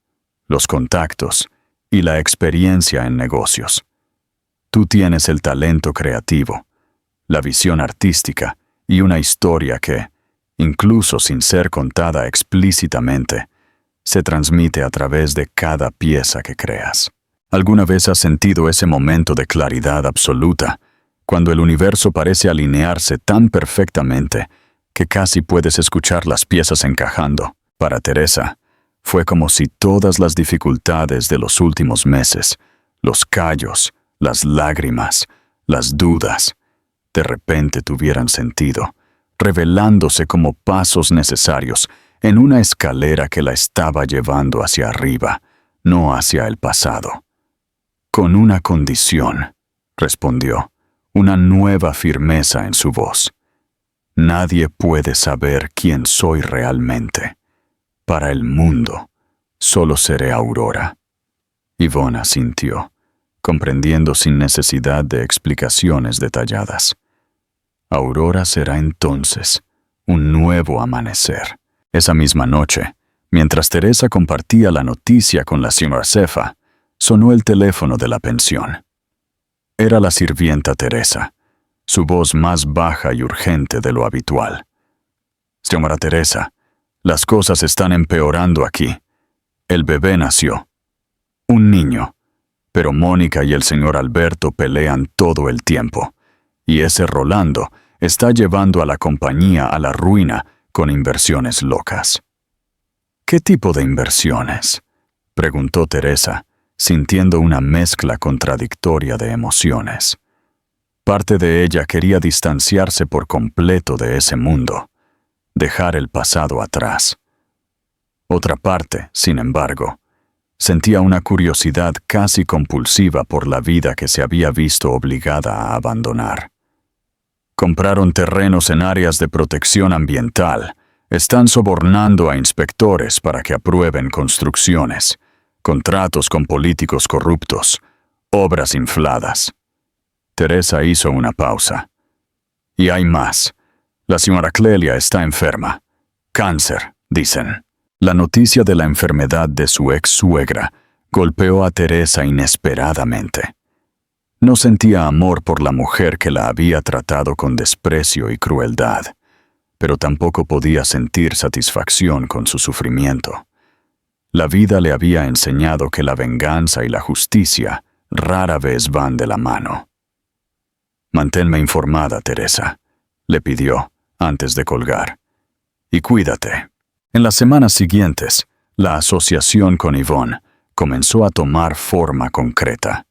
los contactos y la experiencia en negocios. Tú tienes el talento creativo, la visión artística y una historia que, incluso sin ser contada explícitamente, se transmite a través de cada pieza que creas. ¿Alguna vez has sentido ese momento de claridad absoluta, cuando el universo parece alinearse tan perfectamente que casi puedes escuchar las piezas encajando? Para Teresa, fue como si todas las dificultades de los últimos meses, los callos, las lágrimas, las dudas, de repente tuvieran sentido, revelándose como pasos necesarios en una escalera que la estaba llevando hacia arriba, no hacia el pasado. Con una condición, respondió, una nueva firmeza en su voz. Nadie puede saber quién soy realmente. Para el mundo, solo seré Aurora. Yvonne asintió, comprendiendo sin necesidad de explicaciones detalladas. Aurora será entonces un nuevo amanecer. Esa misma noche, mientras Teresa compartía la noticia con la señora Cefa, sonó el teléfono de la pensión. Era la sirvienta Teresa, su voz más baja y urgente de lo habitual. Señora Teresa, las cosas están empeorando aquí. El bebé nació. Un niño. Pero Mónica y el señor Alberto pelean todo el tiempo. Y ese Rolando está llevando a la compañía a la ruina con inversiones locas. ¿Qué tipo de inversiones?, preguntó Teresa, sintiendo una mezcla contradictoria de emociones. Parte de ella quería distanciarse por completo de ese mundo, dejar el pasado atrás. Otra parte, sin embargo, sentía una curiosidad casi compulsiva por la vida que se había visto obligada a abandonar. Compraron terrenos en áreas de protección ambiental, están sobornando a inspectores para que aprueben construcciones, contratos con políticos corruptos, obras infladas. Teresa hizo una pausa. Y hay más. La señora Clelia está enferma. Cáncer, dicen. La noticia de la enfermedad de su ex-suegra golpeó a Teresa inesperadamente. No sentía amor por la mujer que la había tratado con desprecio y crueldad, pero tampoco podía sentir satisfacción con su sufrimiento. La vida le había enseñado que la venganza y la justicia rara vez van de la mano. «Manténme informada, Teresa», le pidió, antes de colgar. «Y cuídate». En las semanas siguientes, la asociación con Yvonne comenzó a tomar forma concreta.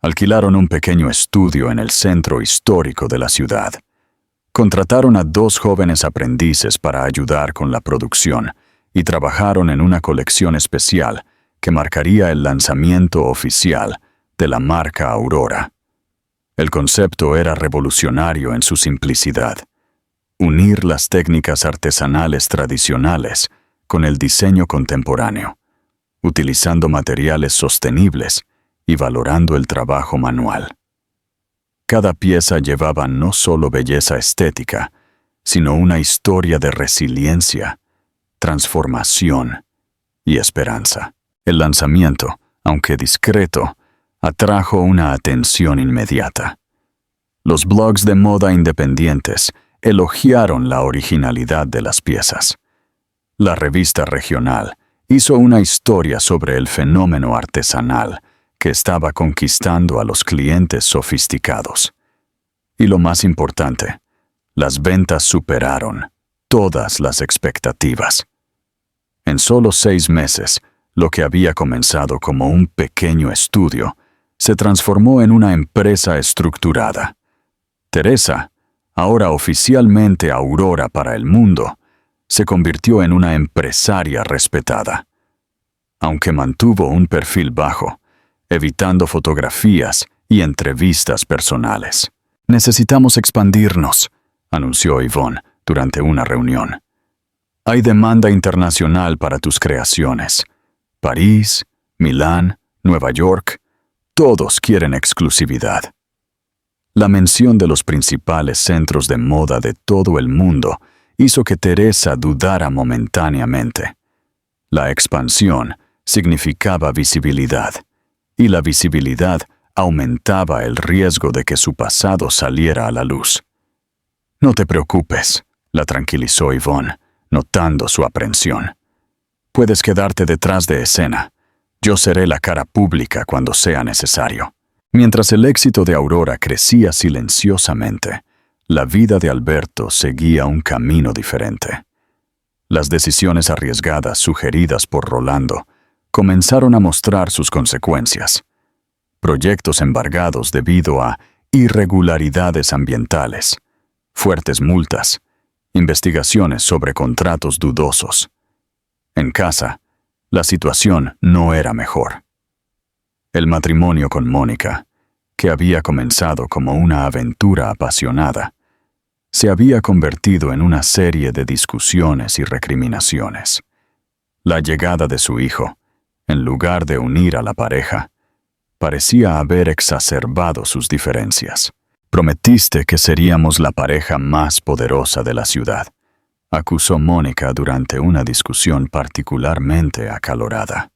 Alquilaron un pequeño estudio en el centro histórico de la ciudad. Contrataron a 2 jóvenes aprendices para ayudar con la producción y trabajaron en una colección especial que marcaría el lanzamiento oficial de la marca Aurora. El concepto era revolucionario en su simplicidad: unir las técnicas artesanales tradicionales con el diseño contemporáneo, utilizando materiales sostenibles y valorando el trabajo manual. Cada pieza llevaba no solo belleza estética, sino una historia de resiliencia, transformación y esperanza. El lanzamiento, aunque discreto, atrajo una atención inmediata. Los blogs de moda independientes elogiaron la originalidad de las piezas. La revista regional hizo una historia sobre el fenómeno artesanal que estaba conquistando a los clientes sofisticados. Y lo más importante, las ventas superaron todas las expectativas. En solo 6 meses, lo que había comenzado como un pequeño estudio se transformó en una empresa estructurada. Teresa, ahora oficialmente Aurora para el mundo, se convirtió en una empresaria respetada. Aunque mantuvo un perfil bajo, evitando fotografías y entrevistas personales. «Necesitamos expandirnos», anunció Yvonne durante una reunión. «Hay demanda internacional para tus creaciones. París, Milán, Nueva York, todos quieren exclusividad». La mención de los principales centros de moda de todo el mundo hizo que Teresa dudara momentáneamente. La expansión significaba visibilidad, y la visibilidad aumentaba el riesgo de que su pasado saliera a la luz. «No te preocupes», la tranquilizó Yvonne, notando su aprensión. «Puedes quedarte detrás de escena. Yo seré la cara pública cuando sea necesario». Mientras el éxito de Aurora crecía silenciosamente, la vida de Alberto seguía un camino diferente. Las decisiones arriesgadas sugeridas por Rolando comenzaron a mostrar sus consecuencias. Proyectos embargados debido a irregularidades ambientales, fuertes multas investigaciones sobre contratos dudosos. En casa, la situación no era mejor. El matrimonio con Mónica, que había comenzado como una aventura apasionada, se había convertido en una serie de discusiones y recriminaciones. La llegada de su hijo, en lugar de unir a la pareja, parecía haber exacerbado sus diferencias. «Prometiste que seríamos la pareja más poderosa de la ciudad», acusó Mónica durante una discusión particularmente acalorada.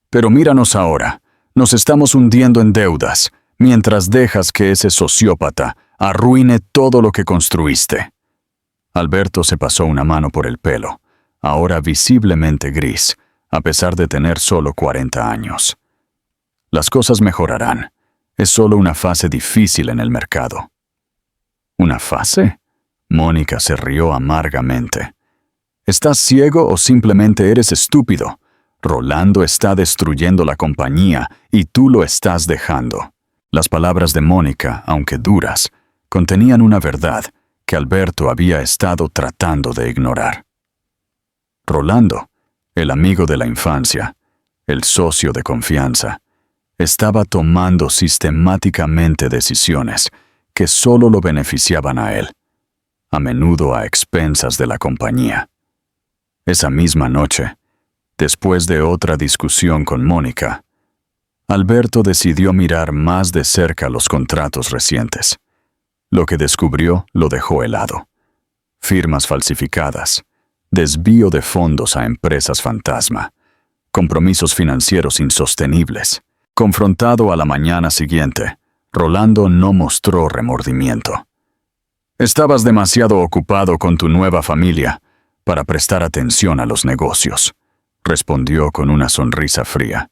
«Pero míranos ahora, nos estamos hundiendo en deudas, mientras dejas que ese sociópata arruine todo lo que construiste». Alberto se pasó una mano por el pelo, ahora visiblemente gris, a pesar de tener solo 40 años. «Las cosas mejorarán. Es solo una fase difícil en el mercado». «¿Una fase?», Mónica se rió amargamente. «¿Estás ciego o simplemente eres estúpido? Rolando está destruyendo la compañía y tú lo estás dejando». Las palabras de Mónica, aunque duras, contenían una verdad que Alberto había estado tratando de ignorar. Rolando, el amigo de la infancia, el socio de confianza, estaba tomando sistemáticamente decisiones que solo lo beneficiaban a él, a menudo a expensas de la compañía. Esa misma noche, después de otra discusión con Mónica, Alberto decidió mirar más de cerca los contratos recientes. Lo que descubrió lo dejó helado. Firmas falsificadas, desvío de fondos a empresas fantasma, compromisos financieros insostenibles. Confrontado a la mañana siguiente, Rolando no mostró remordimiento. «Estabas demasiado ocupado con tu nueva familia para prestar atención a los negocios», respondió con una sonrisa fría.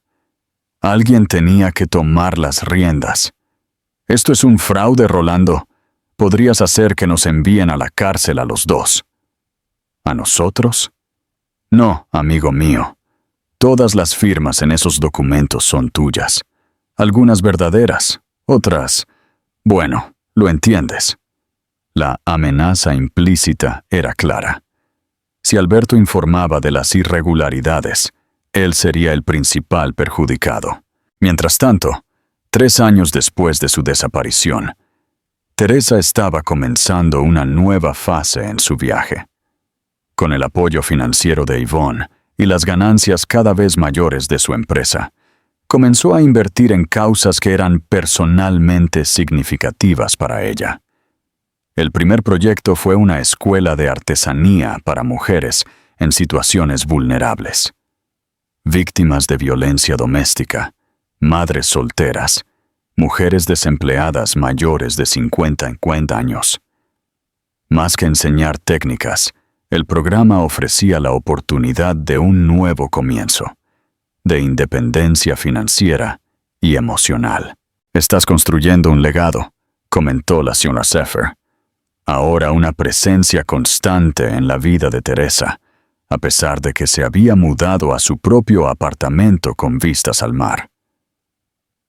«Alguien tenía que tomar las riendas. Esto es un fraude, Rolando. Podrías hacer que nos envíen a la cárcel a los dos». «¿A nosotros?». «No, amigo mío. Todas las firmas en esos documentos son tuyas. Algunas verdaderas, otras... Bueno, lo entiendes». La amenaza implícita era clara. Si Alberto informaba de las irregularidades, él sería el principal perjudicado. Mientras tanto, 3 años después de su desaparición, Teresa estaba comenzando una nueva fase en su viaje. Con el apoyo financiero de Yvonne y las ganancias cada vez mayores de su empresa, comenzó a invertir en causas que eran personalmente significativas para ella. El primer proyecto fue una escuela de artesanía para mujeres en situaciones vulnerables. Víctimas de violencia doméstica, madres solteras, mujeres desempleadas mayores de 50 años. Más que enseñar técnicas, el programa ofrecía la oportunidad de un nuevo comienzo, de independencia financiera y emocional. «Estás construyendo un legado», comentó la señora Seffer. Ahora una presencia constante en la vida de Teresa, a pesar de que se había mudado a su propio apartamento con vistas al mar.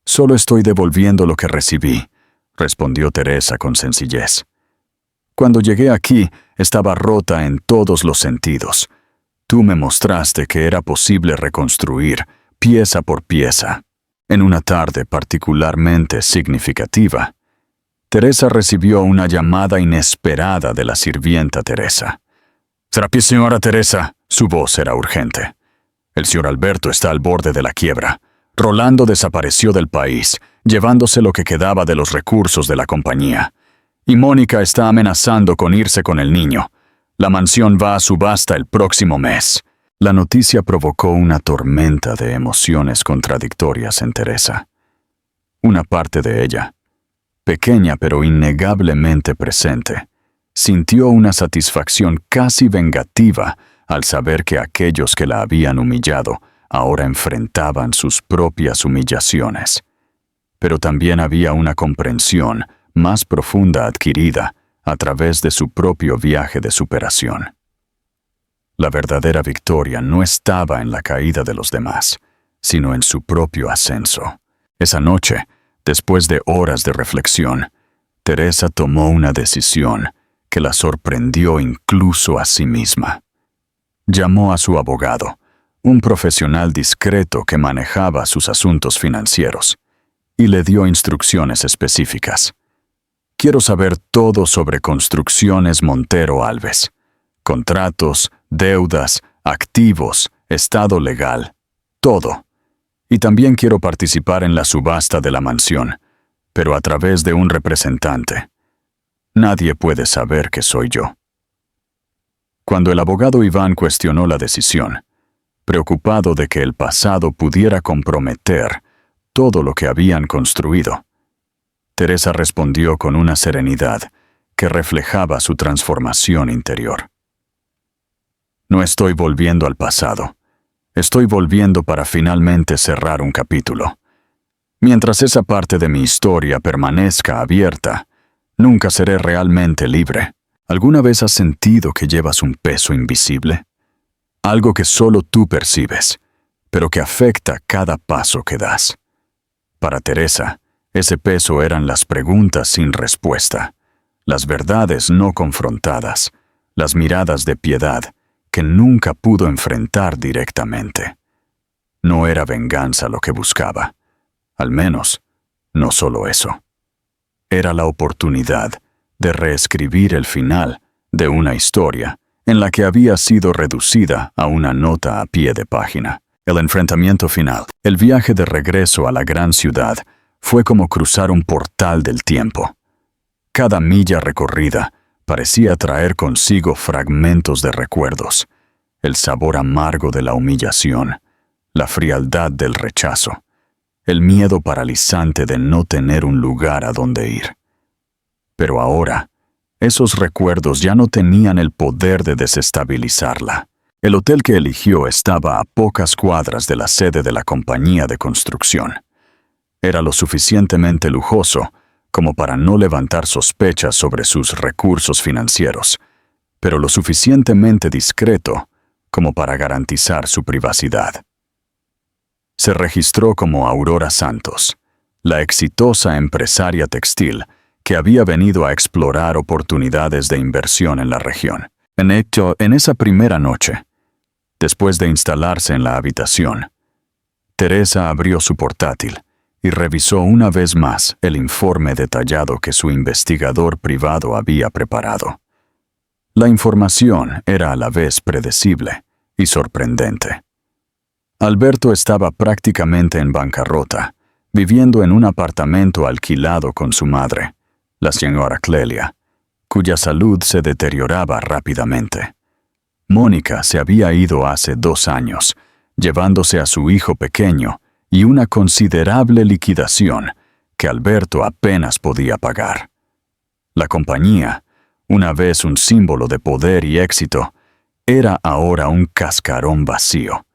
«Solo estoy devolviendo lo que recibí», respondió Teresa con sencillez. «Cuando llegué aquí, estaba rota en todos los sentidos. Tú me mostraste que era posible reconstruir, pieza por pieza». En una tarde particularmente significativa, Teresa recibió una llamada inesperada de la sirvienta Teresa. «Señora Teresa», su voz era urgente. «El señor Alberto está al borde de la quiebra. Rolando desapareció del país, llevándose lo que quedaba de los recursos de la compañía. Y Mónica está amenazando con irse con el niño. La mansión va a subasta el próximo mes». La noticia provocó una tormenta de emociones contradictorias en Teresa. Una parte de ella, pequeña pero innegablemente presente, sintió una satisfacción casi vengativa al saber que aquellos que la habían humillado ahora enfrentaban sus propias humillaciones. Pero también había una comprensión más profunda adquirida a través de su propio viaje de superación. La verdadera victoria no estaba en la caída de los demás, sino en su propio ascenso. Esa noche, después de horas de reflexión, Teresa tomó una decisión que la sorprendió incluso a sí misma. Llamó a su abogado, un profesional discreto que manejaba sus asuntos financieros, y le dio instrucciones específicas. Quiero saber todo sobre Construcciones Montero Alves. Contratos, deudas, activos, estado legal, todo. Y también quiero participar en la subasta de la mansión, pero a través de un representante. Nadie puede saber que soy yo. Cuando el abogado Iván cuestionó la decisión, preocupado de que el pasado pudiera comprometer todo lo que habían construido, Teresa respondió con una serenidad que reflejaba su transformación interior. No estoy volviendo al pasado. Estoy volviendo para finalmente cerrar un capítulo. Mientras esa parte de mi historia permanezca abierta, nunca seré realmente libre. ¿Alguna vez has sentido que llevas un peso invisible? Algo que solo tú percibes, pero que afecta cada paso que das. Para Teresa, ese peso eran las preguntas sin respuesta, las verdades no confrontadas, las miradas de piedad que nunca pudo enfrentar directamente. No era venganza lo que buscaba, al menos, no solo eso. Era la oportunidad de reescribir el final de una historia en la que había sido reducida a una nota a pie de página. El enfrentamiento final, el viaje de regreso a la gran ciudad, fue como cruzar un portal del tiempo. Cada milla recorrida parecía traer consigo fragmentos de recuerdos, el sabor amargo de la humillación, la frialdad del rechazo, el miedo paralizante de no tener un lugar a donde ir. Pero ahora, esos recuerdos ya no tenían el poder de desestabilizarla. El hotel que eligió estaba a pocas cuadras de la sede de la compañía de construcción. Era lo suficientemente lujoso como para no levantar sospechas sobre sus recursos financieros, pero lo suficientemente discreto como para garantizar su privacidad. Se registró como Aurora Santos, la exitosa empresaria textil que había venido a explorar oportunidades de inversión en la región. En esa primera noche, después de instalarse en la habitación, Teresa abrió su portátil y revisó una vez más el informe detallado que su investigador privado había preparado. La información era a la vez predecible y sorprendente. Alberto estaba prácticamente en bancarrota, viviendo en un apartamento alquilado con su madre, la señora Clelia, cuya salud se deterioraba rápidamente. Mónica se había ido hace 2 años, llevándose a su hijo pequeño y una considerable liquidación que Alberto apenas podía pagar. La compañía, una vez un símbolo de poder y éxito, era ahora un cascarón vacío,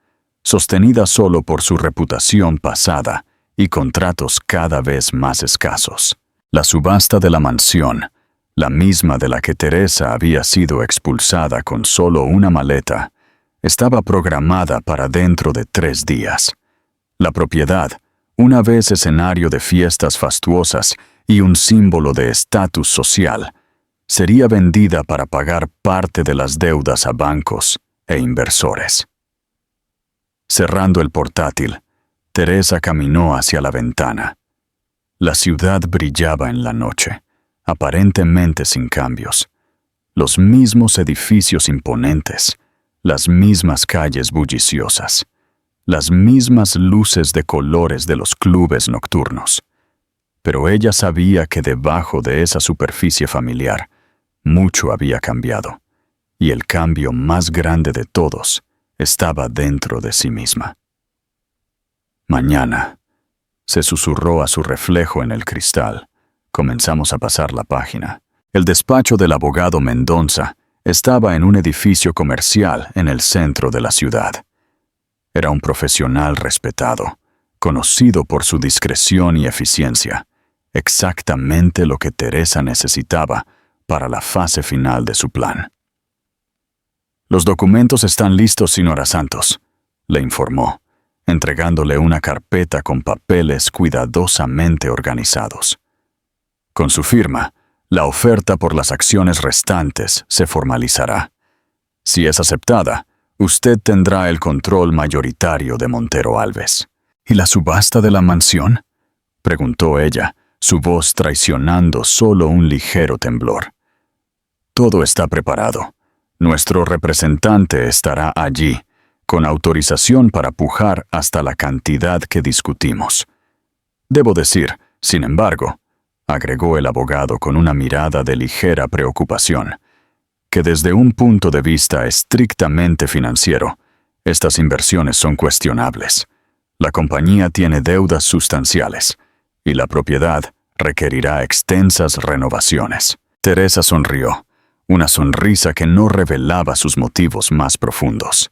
sostenida solo por su reputación pasada y contratos cada vez más escasos. La subasta de la mansión, la misma de la que Teresa había sido expulsada con solo una maleta, estaba programada para dentro de 3 días. La propiedad, una vez escenario de fiestas fastuosas y un símbolo de estatus social, sería vendida para pagar parte de las deudas a bancos e inversores. Cerrando el portátil, Teresa caminó hacia la ventana. La ciudad brillaba en la noche, aparentemente sin cambios. Los mismos edificios imponentes, las mismas calles bulliciosas, las mismas luces de colores de los clubes nocturnos. Pero ella sabía que debajo de esa superficie familiar, mucho había cambiado, y el cambio más grande de todos estaba dentro de sí misma. Mañana, se susurró a su reflejo en el cristal. Comenzamos a pasar la página. El despacho del abogado Mendonza estaba en un edificio comercial en el centro de la ciudad. Era un profesional respetado, conocido por su discreción y eficiencia, exactamente lo que Teresa necesitaba para la fase final de su plan. «Los documentos están listos, señora Santos», le informó, entregándole una carpeta con papeles cuidadosamente organizados. Con su firma, La oferta por las acciones restantes se formalizará. Si es aceptada, usted tendrá el control mayoritario de Montero Alves. ¿Y la subasta de la mansión?, preguntó ella, su voz traicionando solo un ligero temblor. Todo está preparado. Nuestro representante estará allí, con autorización para pujar hasta la cantidad que discutimos. Debo decir, sin embargo, agregó el abogado con una mirada de ligera preocupación, que desde un punto de vista estrictamente financiero, estas inversiones son cuestionables. La compañía tiene deudas sustanciales, y la propiedad requerirá extensas renovaciones. Teresa sonrió, una sonrisa que no revelaba sus motivos más profundos.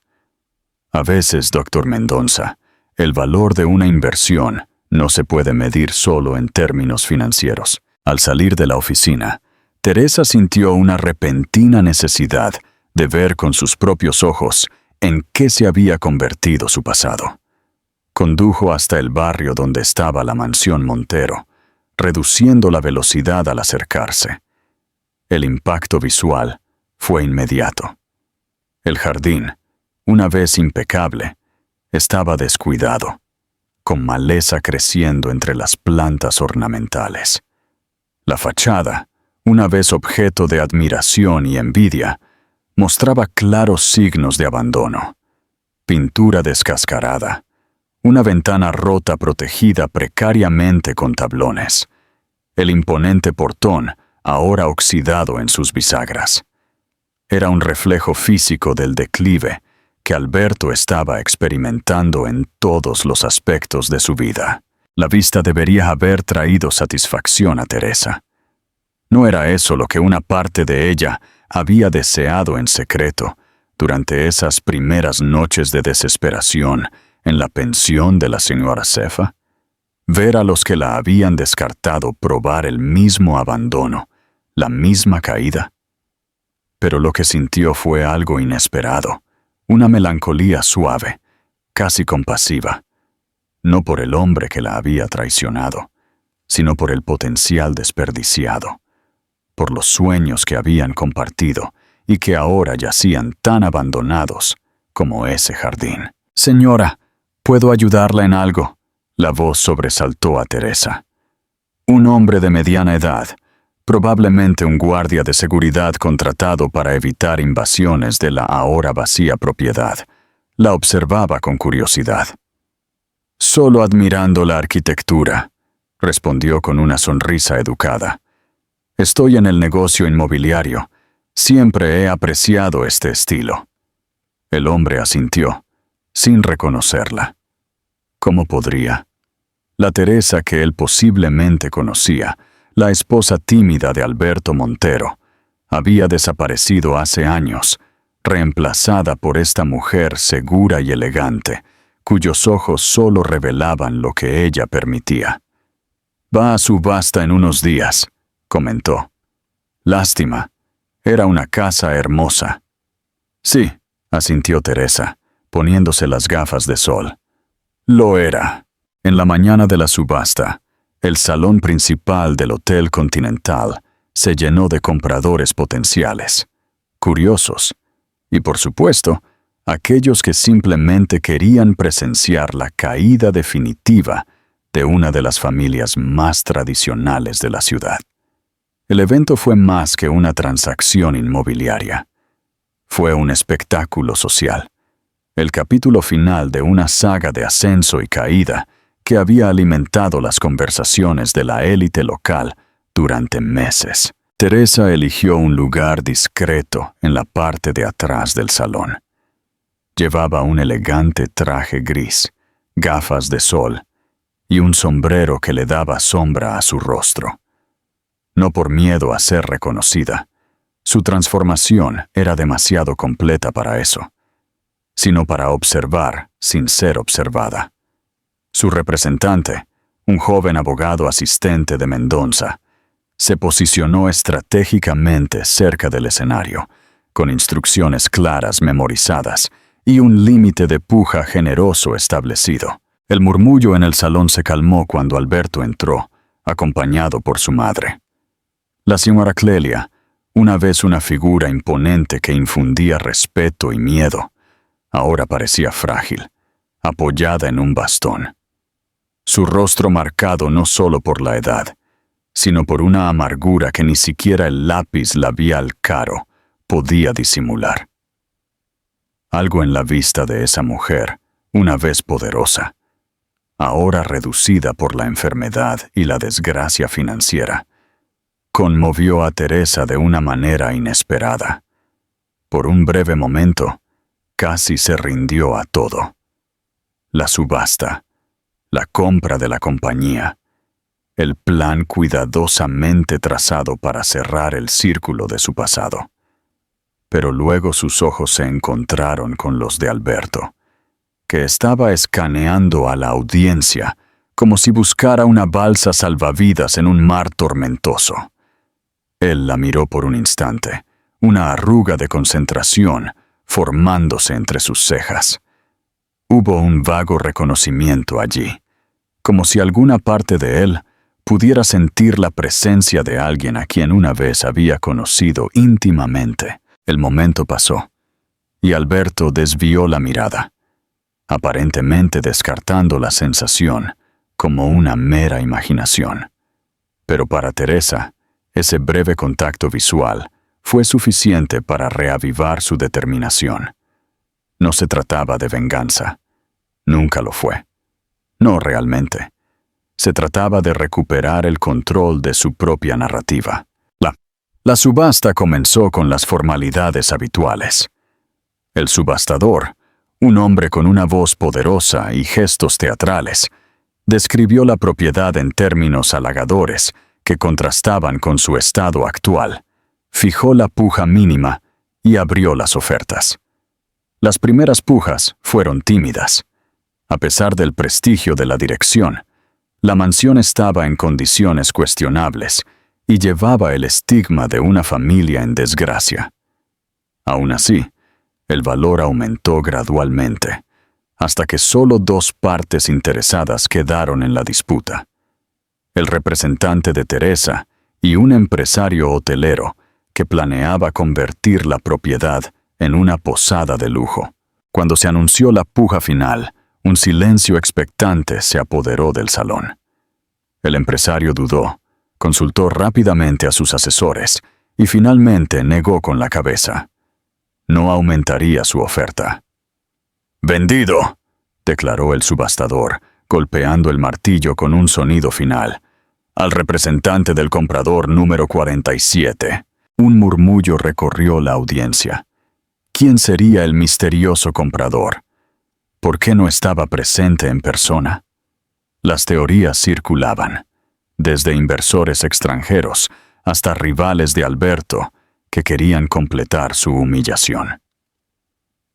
A veces, doctor Mendonça, el valor de una inversión no se puede medir solo en términos financieros. Al salir de la oficina, Teresa sintió una repentina necesidad de ver con sus propios ojos en qué se había convertido su pasado. Condujo hasta el barrio donde estaba la mansión Montero, reduciendo la velocidad al acercarse. El impacto visual fue inmediato. El jardín, una vez impecable, estaba descuidado, con maleza creciendo entre las plantas ornamentales. La fachada, una vez objeto de admiración y envidia, mostraba claros signos de abandono. Pintura descascarada, una ventana rota protegida precariamente con tablones, el imponente portón ahora oxidado en sus bisagras. Era un reflejo físico del declive que Alberto estaba experimentando en todos los aspectos de su vida. La vista debería haber traído satisfacción a Teresa. No era eso lo que una parte de ella había deseado en secreto durante esas primeras noches de desesperación en la pensión de la señora Cefa. Ver a los que la habían descartado probar el mismo abandono, la misma caída. Pero lo que sintió fue algo inesperado, una melancolía suave, casi compasiva, no por el hombre que la había traicionado, sino por el potencial desperdiciado, por los sueños que habían compartido y que ahora yacían tan abandonados como ese jardín. «Señora, ¿puedo ayudarla en algo?», la voz sobresaltó a Teresa. Un hombre de mediana edad, probablemente un guardia de seguridad contratado para evitar invasiones de la ahora vacía propiedad, la observaba con curiosidad. «Solo admirando la arquitectura», respondió con una sonrisa educada. «Estoy en el negocio inmobiliario. Siempre he apreciado este estilo». El hombre asintió, sin reconocerla. ¿Cómo podría? La Teresa que él posiblemente conocía, la esposa tímida de Alberto Montero, había desaparecido hace años, reemplazada por esta mujer segura y elegante, cuyos ojos solo revelaban lo que ella permitía. «Va a subasta en unos días», comentó. «Lástima. Era una casa hermosa». «Sí», asintió Teresa, poniéndose las gafas de sol. «Lo era». En la mañana de la subasta, el salón principal del Hotel Continental se llenó de compradores potenciales, curiosos, y por supuesto, aquellos que simplemente querían presenciar la caída definitiva de una de las familias más tradicionales de la ciudad. El evento fue más que una transacción inmobiliaria. Fue un espectáculo social, el capítulo final de una saga de ascenso y caída que había alimentado las conversaciones de la élite local durante meses. Teresa eligió un lugar discreto en la parte de atrás del salón. Llevaba un elegante traje gris, gafas de sol y un sombrero que le daba sombra a su rostro. No por miedo a ser reconocida, su transformación era demasiado completa para eso, sino para observar sin ser observada. Su representante, un joven abogado asistente de Mendonça, se posicionó estratégicamente cerca del escenario, con instrucciones claras memorizadas y un límite de puja generoso establecido. El murmullo en el salón se calmó cuando Alberto entró, acompañado por su madre. La señora Clelia, una vez una figura imponente que infundía respeto y miedo, ahora parecía frágil, apoyada en un bastón. Su rostro marcado no solo por la edad, sino por una amargura que ni siquiera el lápiz labial caro podía disimular. Algo en la vista de esa mujer, una vez poderosa, ahora reducida por la enfermedad y la desgracia financiera, conmovió a Teresa de una manera inesperada. Por un breve momento, casi se rindió a todo. La subasta, la compra de la compañía, el plan cuidadosamente trazado para cerrar el círculo de su pasado. Pero luego sus ojos se encontraron con los de Alberto, que estaba escaneando a la audiencia como si buscara una balsa salvavidas en un mar tormentoso. Él la miró por un instante, una arruga de concentración formándose entre sus cejas. Hubo un vago reconocimiento allí, como si alguna parte de él pudiera sentir la presencia de alguien a quien una vez había conocido íntimamente. El momento pasó, y Alberto desvió la mirada, aparentemente descartando la sensación como una mera imaginación. Pero para Teresa, ese breve contacto visual fue suficiente para reavivar su determinación. No se trataba de venganza. Nunca lo fue. No realmente. Se trataba de recuperar el control de su propia narrativa. La subasta comenzó con las formalidades habituales. El subastador, un hombre con una voz poderosa y gestos teatrales, describió la propiedad en términos halagadores que contrastaban con su estado actual, fijó la puja mínima y abrió las ofertas. Las primeras pujas fueron tímidas. A pesar del prestigio de la dirección, la mansión estaba en condiciones cuestionables y llevaba el estigma de una familia en desgracia. Aún así, el valor aumentó gradualmente, hasta que solo dos partes interesadas quedaron en la disputa: el representante de Teresa y un empresario hotelero que planeaba convertir la propiedad en una posada de lujo. Cuando se anunció la puja final, un silencio expectante se apoderó del salón. El empresario dudó, consultó rápidamente a sus asesores y finalmente negó con la cabeza. No aumentaría su oferta. «¡Vendido!», declaró el subastador, golpeando el martillo con un sonido final. «Al representante del comprador número 47. Un murmullo recorrió la audiencia. ¿Quién sería el misterioso comprador? ¿Por qué no estaba presente en persona? Las teorías circulaban, desde inversores extranjeros hasta rivales de Alberto que querían completar su humillación.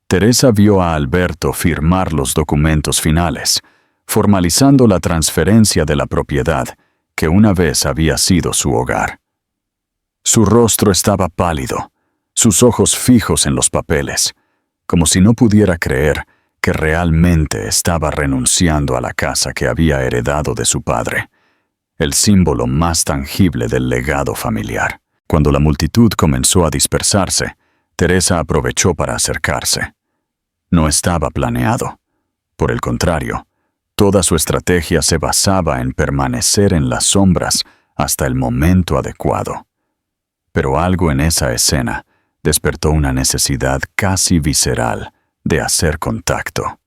Teresa vio a Alberto firmar los documentos finales, formalizando la transferencia de la propiedad que una vez había sido su hogar. Su rostro estaba pálido, sus ojos fijos en los papeles, como si no pudiera creer que realmente estaba renunciando a la casa que había heredado de su padre, el símbolo más tangible del legado familiar. Cuando la multitud comenzó a dispersarse, Teresa aprovechó para acercarse. No estaba planeado. Por el contrario, toda su estrategia se basaba en permanecer en las sombras hasta el momento adecuado. Pero algo en esa escena despertó una necesidad casi visceral de hacer contacto.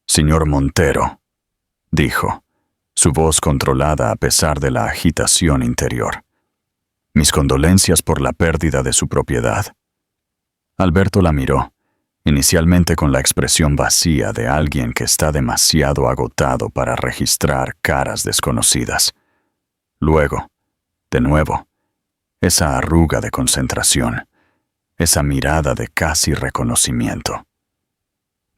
«Señor Montero», dijo, su voz controlada a pesar de la agitación interior. «Mis condolencias por la pérdida de su propiedad». Alberto la miró, inicialmente con la expresión vacía de alguien que está demasiado agotado para registrar caras desconocidas. Luego, de nuevo, esa arruga de concentración, esa mirada de casi reconocimiento.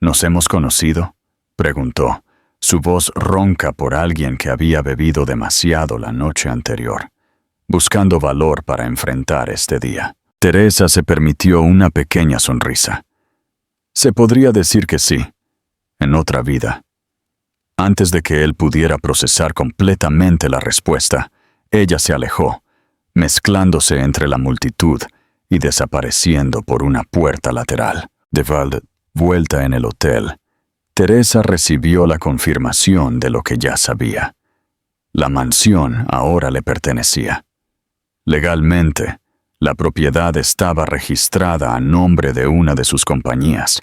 «¿Nos hemos conocido?», preguntó, su voz ronca por alguien que había bebido demasiado la noche anterior, buscando valor para enfrentar este día. Teresa se permitió una pequeña sonrisa. Se podría decir que sí, en otra vida. Antes de que él pudiera procesar completamente la respuesta, ella se alejó, mezclándose entre la multitud y desapareciendo por una puerta lateral. De vuelta en el hotel, Teresa recibió la confirmación de lo que ya sabía. La mansión ahora le pertenecía. Legalmente, la propiedad estaba registrada a nombre de una de sus compañías,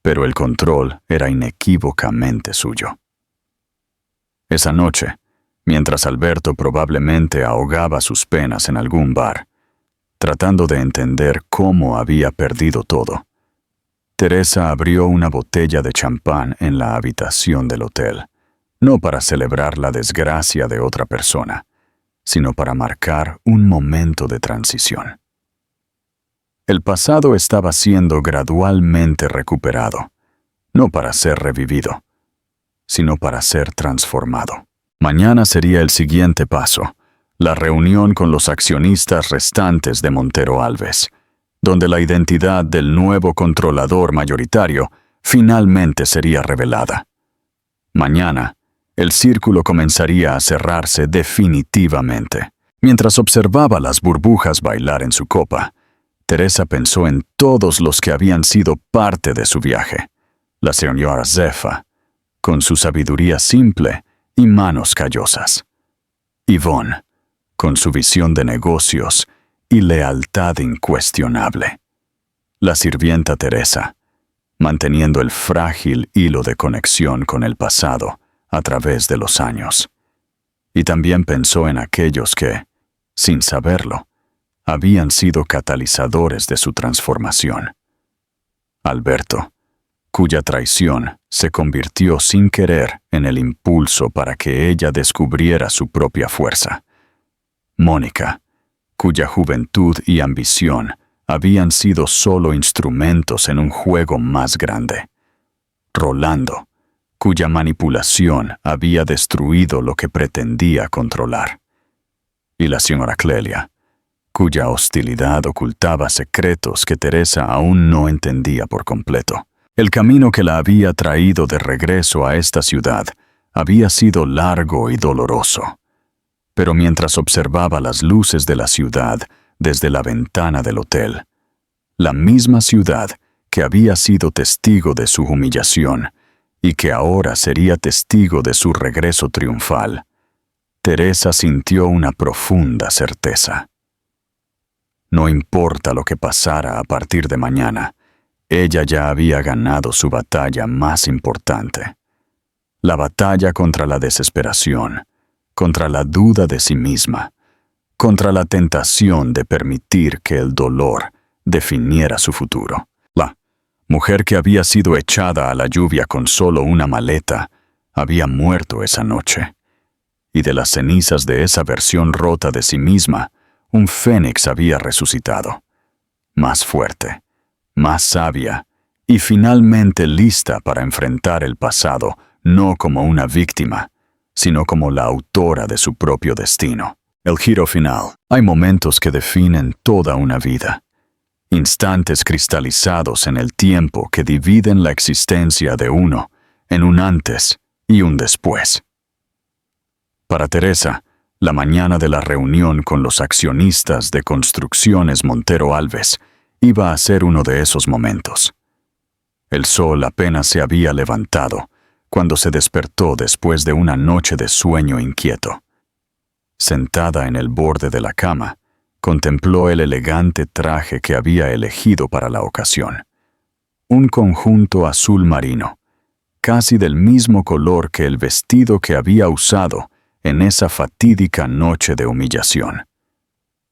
pero el control era inequívocamente suyo. Esa noche, mientras Alberto probablemente ahogaba sus penas en algún bar, tratando de entender cómo había perdido todo, Teresa abrió una botella de champán en la habitación del hotel, no para celebrar la desgracia de otra persona, sino para marcar un momento de transición. El pasado estaba siendo gradualmente recuperado, no para ser revivido, sino para ser transformado. Mañana sería el siguiente paso, la reunión con los accionistas restantes de Montero Alves, donde la identidad del nuevo controlador mayoritario finalmente sería revelada. Mañana, el círculo comenzaría a cerrarse definitivamente. Mientras observaba las burbujas bailar en su copa, Teresa pensó en todos los que habían sido parte de su viaje. La señora Zefa, con su sabiduría simple y manos callosas. Yvonne, con su visión de negocios y lealtad incuestionable. La sirvienta Teresa, manteniendo el frágil hilo de conexión con el pasado a través de los años. Y también pensó en aquellos que, sin saberlo, habían sido catalizadores de su transformación. Alberto, cuya traición se convirtió sin querer en el impulso para que ella descubriera su propia fuerza. Mónica, cuya juventud y ambición habían sido solo instrumentos en un juego más grande. Rolando, cuya manipulación había destruido lo que pretendía controlar. Y la señora Clelia, cuya hostilidad ocultaba secretos que Teresa aún no entendía por completo. El camino que la había traído de regreso a esta ciudad había sido largo y doloroso. Pero mientras observaba las luces de la ciudad desde la ventana del hotel, la misma ciudad que había sido testigo de su humillación y que ahora sería testigo de su regreso triunfal, Teresa sintió una profunda certeza. No importa lo que pasara a partir de mañana, ella ya había ganado su batalla más importante. La batalla contra la desesperación, contra la duda de sí misma, contra la tentación de permitir que el dolor definiera su futuro. La mujer que había sido echada a la lluvia con solo una maleta había muerto esa noche. Y de las cenizas de esa versión rota de sí misma, un fénix había resucitado, más fuerte, más sabia y finalmente lista para enfrentar el pasado no como una víctima, sino como la autora de su propio destino. El giro final. Hay momentos que definen toda una vida, instantes cristalizados en el tiempo que dividen la existencia de uno en un antes y un después. Para Teresa, la mañana de la reunión con los accionistas de Construcciones Montero Alves iba a ser uno de esos momentos. El sol apenas se había levantado cuando se despertó después de una noche de sueño inquieto. Sentada en el borde de la cama, contempló el elegante traje que había elegido para la ocasión. Un conjunto azul marino, casi del mismo color que el vestido que había usado en esa fatídica noche de humillación.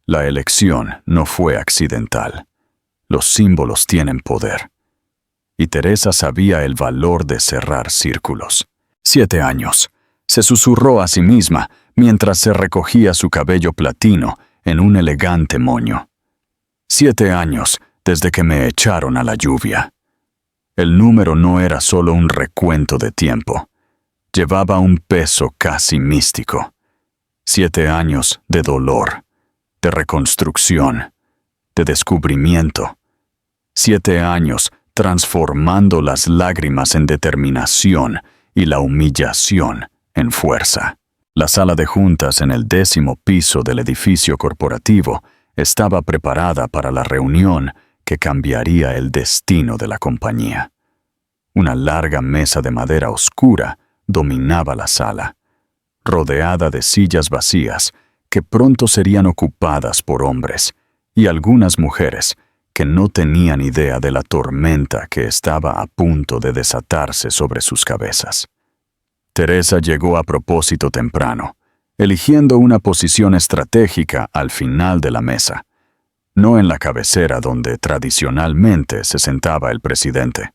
La elección no fue accidental. Los símbolos tienen poder. Y Teresa sabía el valor de cerrar círculos. 7 años, se susurró a sí misma mientras se recogía su cabello platino en un elegante moño. 7 años desde que me echaron a la lluvia. El número no era solo un recuento de tiempo. Llevaba un peso casi místico. 7 años de dolor, de reconstrucción, de descubrimiento. 7 años transformando las lágrimas en determinación y la humillación en fuerza. La sala de juntas en el 10º piso del edificio corporativo estaba preparada para la reunión que cambiaría el destino de la compañía. Una larga mesa de madera oscura dominaba la sala, rodeada de sillas vacías que pronto serían ocupadas por hombres y algunas mujeres que no tenían idea de la tormenta que estaba a punto de desatarse sobre sus cabezas. Teresa llegó a propósito temprano, eligiendo una posición estratégica al final de la mesa, no en la cabecera donde tradicionalmente se sentaba el presidente,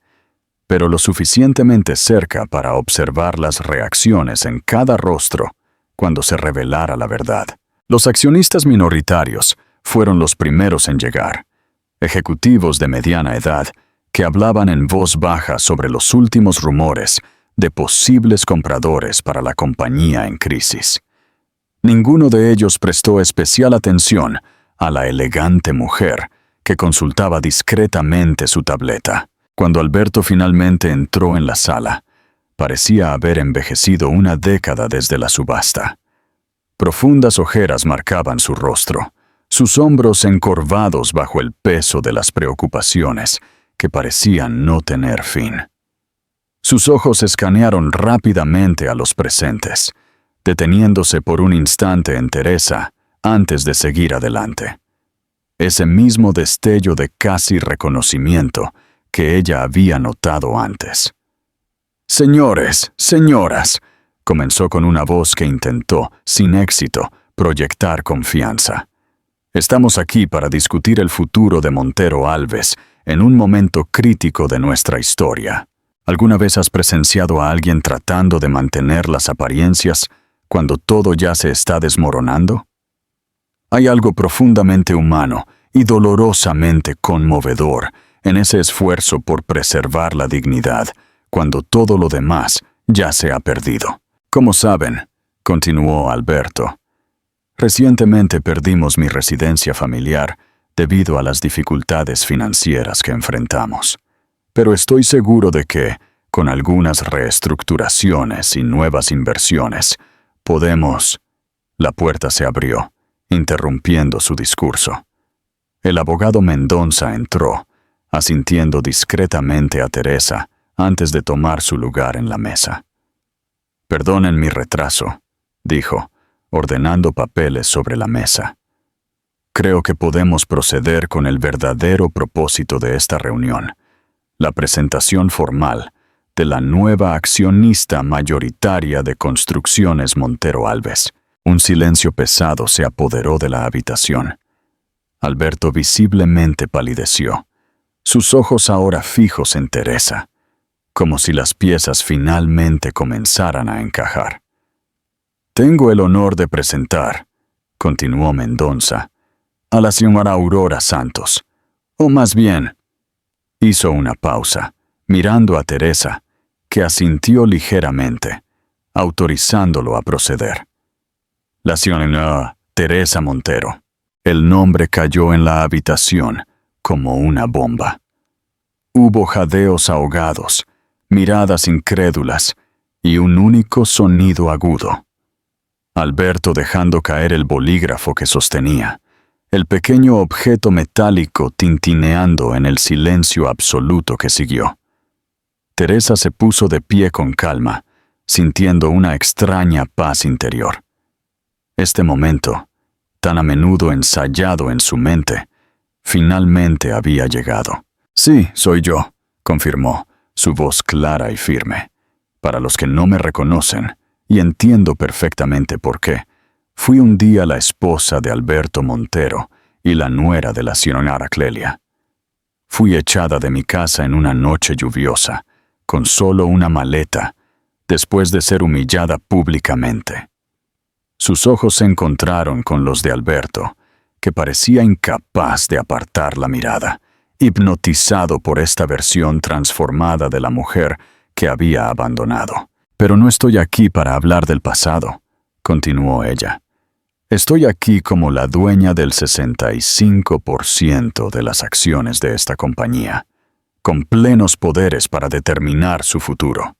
pero lo suficientemente cerca para observar las reacciones en cada rostro cuando se revelara la verdad. Los accionistas minoritarios fueron los primeros en llegar, ejecutivos de mediana edad que hablaban en voz baja sobre los últimos rumores de posibles compradores para la compañía en crisis. Ninguno de ellos prestó especial atención a la elegante mujer que consultaba discretamente su tableta. Cuando Alberto finalmente entró en la sala, parecía haber envejecido una década desde la subasta. Profundas ojeras marcaban su rostro, sus hombros encorvados bajo el peso de las preocupaciones que parecían no tener fin. Sus ojos escanearon rápidamente a los presentes, deteniéndose por un instante en Teresa antes de seguir adelante. Ese mismo destello de casi reconocimiento que ella había notado antes. «Señores, señoras», comenzó con una voz que intentó, sin éxito, proyectar confianza. «Estamos aquí para discutir el futuro de Montero Alves en un momento crítico de nuestra historia. ¿Alguna vez has presenciado a alguien tratando de mantener las apariencias cuando todo ya se está desmoronando? Hay algo profundamente humano y dolorosamente conmovedor en ese esfuerzo por preservar la dignidad cuando todo lo demás ya se ha perdido. Como saben», continuó Alberto, «recientemente perdimos mi residencia familiar debido a las dificultades financieras que enfrentamos. Pero estoy seguro de que, con algunas reestructuraciones y nuevas inversiones, podemos...» La puerta se abrió, interrumpiendo su discurso. El abogado Mendoza entró, asintiendo discretamente a Teresa antes de tomar su lugar en la mesa. «Perdonen mi retraso», dijo, ordenando papeles sobre la mesa. «Creo que podemos proceder con el verdadero propósito de esta reunión, la presentación formal de la nueva accionista mayoritaria de Construcciones Montero Alves». Un silencio pesado se apoderó de la habitación. Alberto visiblemente palideció, sus ojos ahora fijos en Teresa, como si las piezas finalmente comenzaran a encajar. «Tengo el honor de presentar», continuó Mendoza, «a la señora Aurora Santos, o más bien...» Hizo una pausa, mirando a Teresa, que asintió ligeramente, autorizándolo a proceder. «La señora Teresa Montero». El nombre cayó en la habitación como una bomba. Hubo jadeos ahogados, miradas incrédulas y un único sonido agudo. Alberto dejando caer el bolígrafo que sostenía, el pequeño objeto metálico tintineando en el silencio absoluto que siguió. Teresa se puso de pie con calma, sintiendo una extraña paz interior. Este momento, tan a menudo ensayado en su mente, finalmente había llegado. «Sí, soy yo», confirmó, su voz clara y firme. «Para los que no me reconocen, y entiendo perfectamente por qué, fui un día la esposa de Alberto Montero y la nuera de la señora Clelia. Fui echada de mi casa en una noche lluviosa, con solo una maleta, después de ser humillada públicamente». Sus ojos se encontraron con los de Alberto, que parecía incapaz de apartar la mirada, hipnotizado por esta versión transformada de la mujer que había abandonado. «Pero no estoy aquí para hablar del pasado», continuó ella. «Estoy aquí como la dueña del 65% de las acciones de esta compañía, con plenos poderes para determinar su futuro».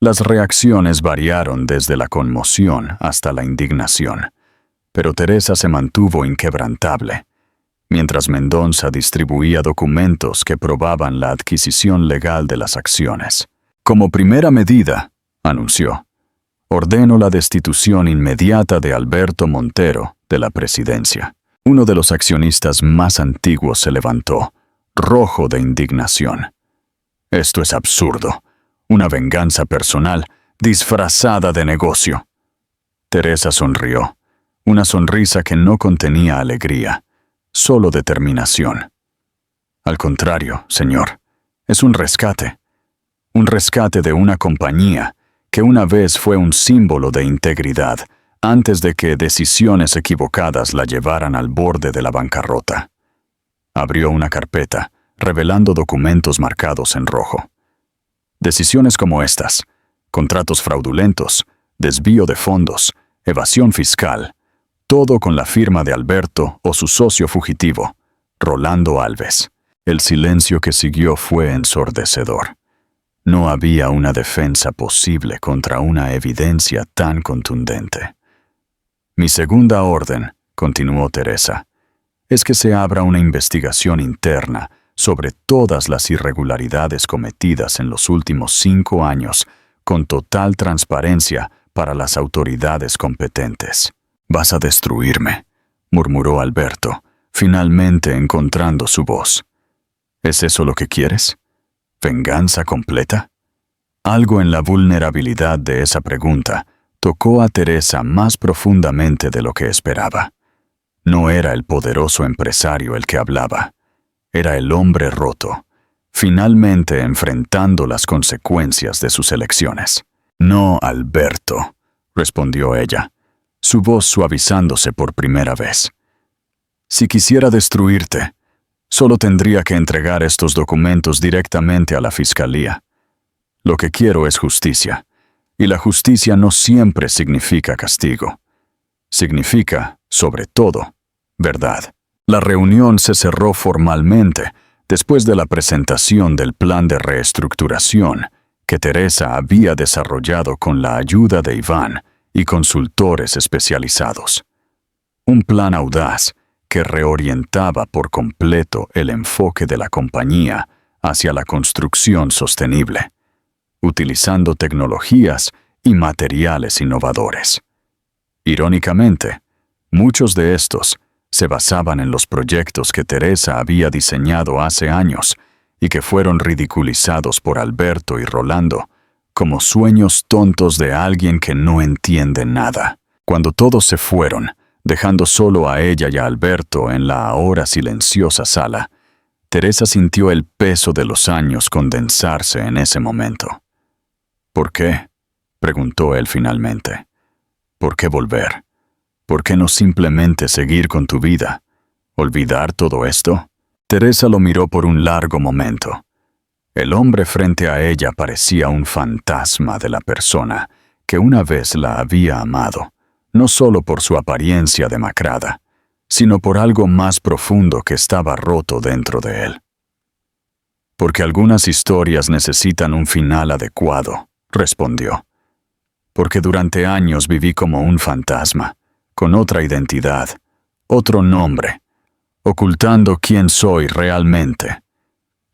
Las reacciones variaron desde la conmoción hasta la indignación, pero Teresa se mantuvo inquebrantable, mientras Mendonça distribuía documentos que probaban la adquisición legal de las acciones. Como primera medida, anunció, ordeno la destitución inmediata de Alberto Montero de la presidencia. Uno de los accionistas más antiguos se levantó, rojo de indignación. Esto es absurdo. Una venganza personal disfrazada de negocio. Teresa sonrió, una sonrisa que no contenía alegría, solo determinación. Al contrario, señor, es un rescate de una compañía que una vez fue un símbolo de integridad antes de que decisiones equivocadas la llevaran al borde de la bancarrota. Abrió una carpeta, revelando documentos marcados en rojo. Decisiones como estas, contratos fraudulentos, desvío de fondos, evasión fiscal, todo con la firma de Alberto o su socio fugitivo, Rolando Alves. El silencio que siguió fue ensordecedor. No había una defensa posible contra una evidencia tan contundente. Mi segunda orden, continuó Teresa, es que se abra una investigación interna sobre todas las irregularidades cometidas en los últimos 5 años, con total transparencia para las autoridades competentes. «Vas a destruirme», murmuró Alberto, finalmente encontrando su voz. ¿Es eso lo que quieres? ¿Venganza completa? Algo en la vulnerabilidad de esa pregunta tocó a Teresa más profundamente de lo que esperaba. No era el poderoso empresario el que hablaba. Era el hombre roto, finalmente enfrentando las consecuencias de sus elecciones. «No, Alberto», respondió ella, su voz suavizándose por primera vez. «Si quisiera destruirte, solo tendría que entregar estos documentos directamente a la fiscalía. Lo que quiero es justicia, y la justicia no siempre significa castigo. Significa, sobre todo, verdad». La reunión se cerró formalmente después de la presentación del plan de reestructuración que Teresa había desarrollado con la ayuda de Iván y consultores especializados. Un plan audaz que reorientaba por completo el enfoque de la compañía hacia la construcción sostenible, utilizando tecnologías y materiales innovadores. Irónicamente, muchos de estos se basaban en los proyectos que Teresa había diseñado hace años y que fueron ridiculizados por Alberto y Rolando como sueños tontos de alguien que no entiende nada. Cuando todos se fueron, dejando solo a ella y a Alberto en la ahora silenciosa sala, Teresa sintió el peso de los años condensarse en ese momento. «¿Por qué?», preguntó él finalmente. «¿Por qué volver? ¿Por qué no simplemente seguir con tu vida? ¿Olvidar todo esto?» Teresa lo miró por un largo momento. El hombre frente a ella parecía un fantasma de la persona que una vez la había amado, no solo por su apariencia demacrada, sino por algo más profundo que estaba roto dentro de él. «Porque algunas historias necesitan un final adecuado», respondió. «Porque durante años viví como un fantasma, con otra identidad, otro nombre, ocultando quién soy realmente.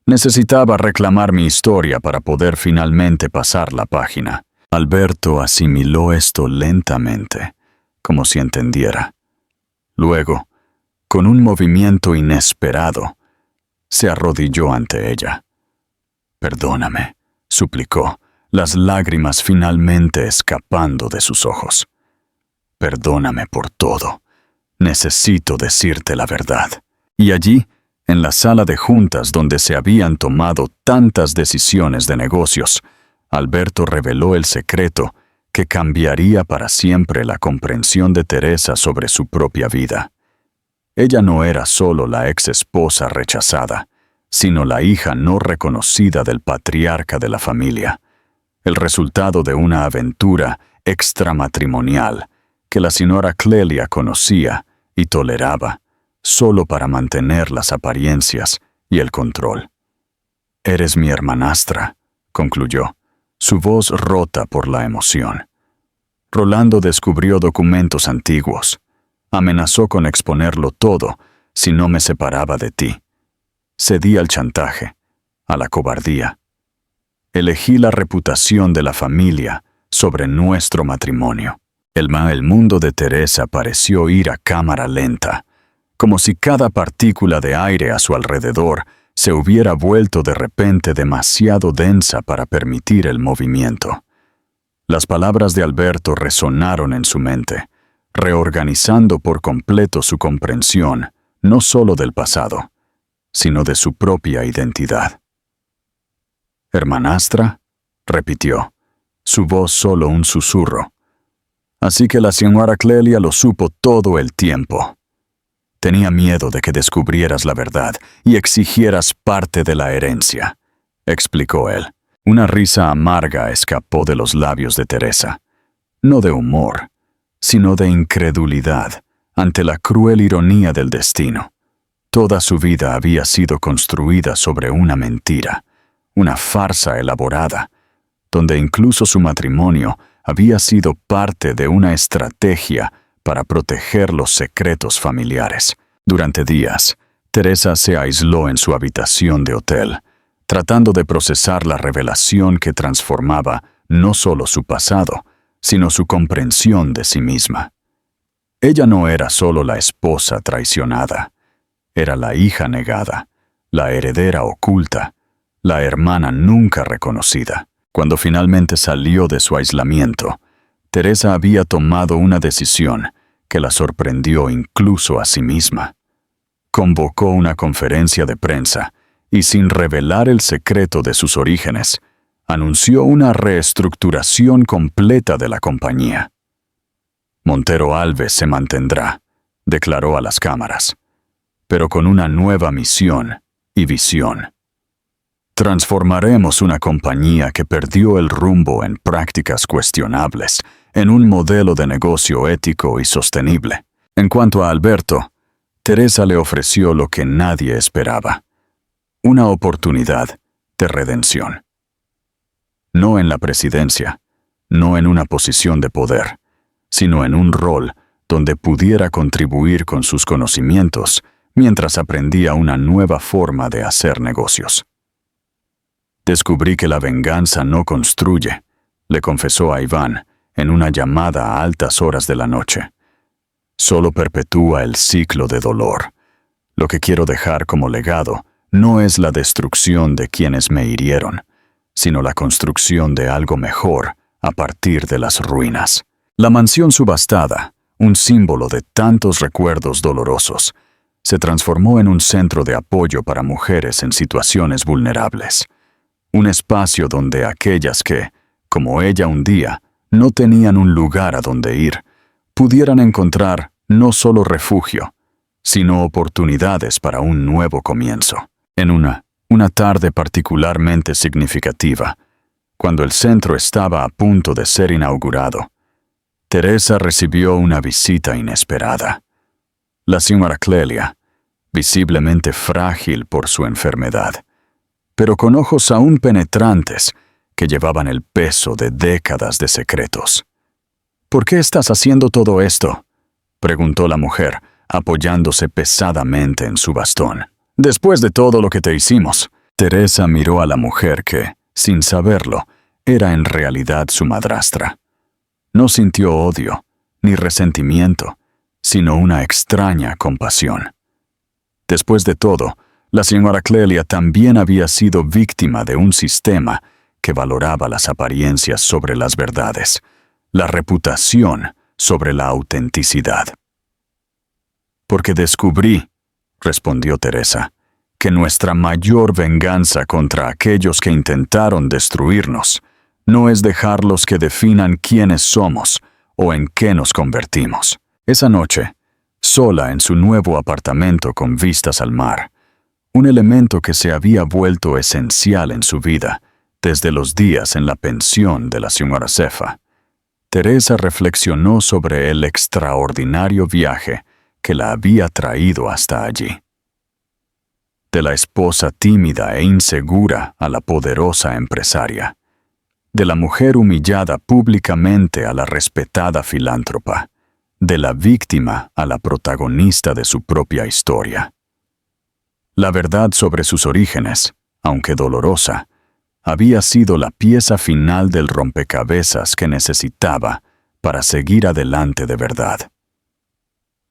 Necesitaba reclamar mi historia para poder finalmente pasar la página». Alberto asimiló esto lentamente, como si entendiera. Luego, con un movimiento inesperado, se arrodilló ante ella. «Perdóname», suplicó, las lágrimas finalmente escapando de sus ojos. «Perdóname por todo. Necesito decirte la verdad». Y allí, en la sala de juntas donde se habían tomado tantas decisiones de negocios, Alberto reveló el secreto que cambiaría para siempre la comprensión de Teresa sobre su propia vida. Ella no era solo la ex esposa rechazada, sino la hija no reconocida del patriarca de la familia, el resultado de una aventura extramatrimonial que la señora Clelia conocía y toleraba, solo para mantener las apariencias y el control. «Eres mi hermanastra», concluyó, su voz rota por la emoción. Rolando descubrió documentos antiguos. Amenazó con exponerlo todo si no me separaba de ti. Cedí al chantaje, a la cobardía. Elegí la reputación de la familia sobre nuestro matrimonio. El mundo de Teresa pareció ir a cámara lenta, como si cada partícula de aire a su alrededor se hubiera vuelto de repente demasiado densa para permitir el movimiento. Las palabras de Alberto resonaron en su mente, reorganizando por completo su comprensión, no solo del pasado, sino de su propia identidad. «¿Hermanastra?», repitió, su voz solo un susurro. Así que la señora Clelia lo supo todo el tiempo. Tenía miedo de que descubrieras la verdad y exigieras parte de la herencia, explicó él. Una risa amarga escapó de los labios de Teresa, no de humor, sino de incredulidad ante la cruel ironía del destino. Toda su vida había sido construida sobre una mentira, una farsa elaborada, donde incluso su matrimonio había sido parte de una estrategia para proteger los secretos familiares. Durante días, Teresa se aisló en su habitación de hotel, tratando de procesar la revelación que transformaba no solo su pasado, sino su comprensión de sí misma. Ella no era solo la esposa traicionada, era la hija negada, la heredera oculta, la hermana nunca reconocida. Cuando finalmente salió de su aislamiento, Teresa había tomado una decisión que la sorprendió incluso a sí misma. Convocó una conferencia de prensa y, sin revelar el secreto de sus orígenes, anunció una reestructuración completa de la compañía. Montero Alves se mantendrá, declaró a las cámaras, pero con una nueva misión y visión. Transformaremos una compañía que perdió el rumbo en prácticas cuestionables en un modelo de negocio ético y sostenible. En cuanto a Alberto, Teresa le ofreció lo que nadie esperaba: una oportunidad de redención. No en la presidencia, no en una posición de poder, sino en un rol donde pudiera contribuir con sus conocimientos mientras aprendía una nueva forma de hacer negocios. Descubrí que la venganza no construye, le confesó a Iván en una llamada a altas horas de la noche. Solo perpetúa el ciclo de dolor. Lo que quiero dejar como legado no es la destrucción de quienes me hirieron, sino la construcción de algo mejor a partir de las ruinas. La mansión subastada, un símbolo de tantos recuerdos dolorosos, se transformó en un centro de apoyo para mujeres en situaciones vulnerables. Un espacio donde aquellas que, como ella un día, no tenían un lugar a donde ir, pudieran encontrar no solo refugio, sino oportunidades para un nuevo comienzo. En una tarde particularmente significativa, cuando el centro estaba a punto de ser inaugurado, Teresa recibió una visita inesperada. La señora Clelia, visiblemente frágil por su enfermedad, pero con ojos aún penetrantes que llevaban el peso de décadas de secretos. «¿Por qué estás haciendo todo esto?», preguntó la mujer, apoyándose pesadamente en su bastón. «Después de todo lo que te hicimos». Teresa miró a la mujer que, sin saberlo, era en realidad su madrastra. No sintió odio, ni resentimiento, sino una extraña compasión. Después de todo, la señora Clelia también había sido víctima de un sistema que valoraba las apariencias sobre las verdades, la reputación sobre la autenticidad. «Porque descubrí», respondió Teresa, «que nuestra mayor venganza contra aquellos que intentaron destruirnos no es dejarlos que definan quiénes somos o en qué nos convertimos». Esa noche, sola en su nuevo apartamento con vistas al mar, un elemento que se había vuelto esencial en su vida desde los días en la pensión de la señora Cefa, Teresa reflexionó sobre el extraordinario viaje que la había traído hasta allí. De la esposa tímida e insegura a la poderosa empresaria, de la mujer humillada públicamente a la respetada filántropa, de la víctima a la protagonista de su propia historia. La verdad sobre sus orígenes, aunque dolorosa, había sido la pieza final del rompecabezas que necesitaba para seguir adelante de verdad.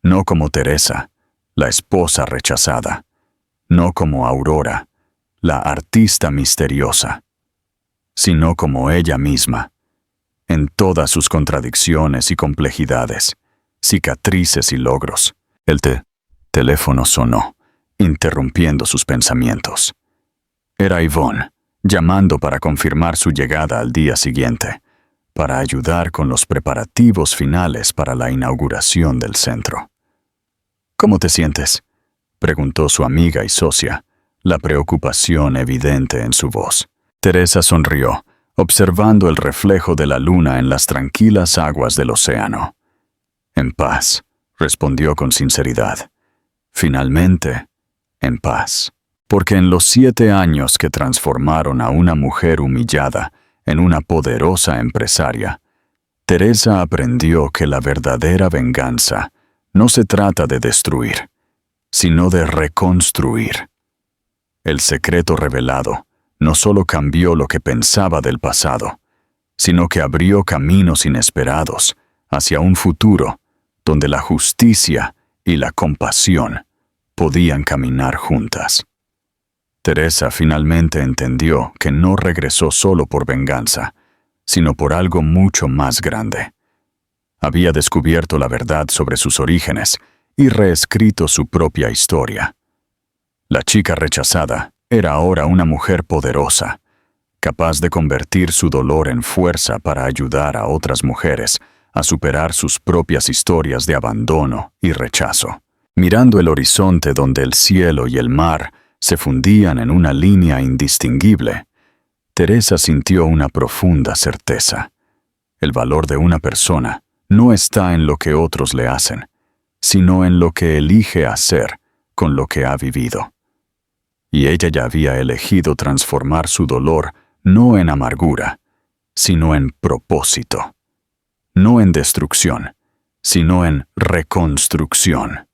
No como Teresa, la esposa rechazada, no como Aurora, la artista misteriosa, sino como ella misma, en todas sus contradicciones y complejidades, cicatrices y logros. El teléfono sonó, interrumpiendo sus pensamientos. Era Yvonne, llamando para confirmar su llegada al día siguiente, para ayudar con los preparativos finales para la inauguración del centro. «¿Cómo te sientes?», preguntó su amiga y socia, la preocupación evidente en su voz. Teresa sonrió, observando el reflejo de la luna en las tranquilas aguas del océano. «En paz», respondió con sinceridad. «Finalmente, en paz». Porque en los 7 años que transformaron a una mujer humillada en una poderosa empresaria, Teresa aprendió que la verdadera venganza no se trata de destruir, sino de reconstruir. El secreto revelado no solo cambió lo que pensaba del pasado, sino que abrió caminos inesperados hacia un futuro donde la justicia y la compasión podían caminar juntas. Teresa finalmente entendió que no regresó solo por venganza, sino por algo mucho más grande. Había descubierto la verdad sobre sus orígenes y reescrito su propia historia. La chica rechazada era ahora una mujer poderosa, capaz de convertir su dolor en fuerza para ayudar a otras mujeres a superar sus propias historias de abandono y rechazo. Mirando el horizonte donde el cielo y el mar se fundían en una línea indistinguible, Teresa sintió una profunda certeza. El valor de una persona no está en lo que otros le hacen, sino en lo que elige hacer con lo que ha vivido. Y ella ya había elegido transformar su dolor no en amargura, sino en propósito. No en destrucción, sino en reconstrucción.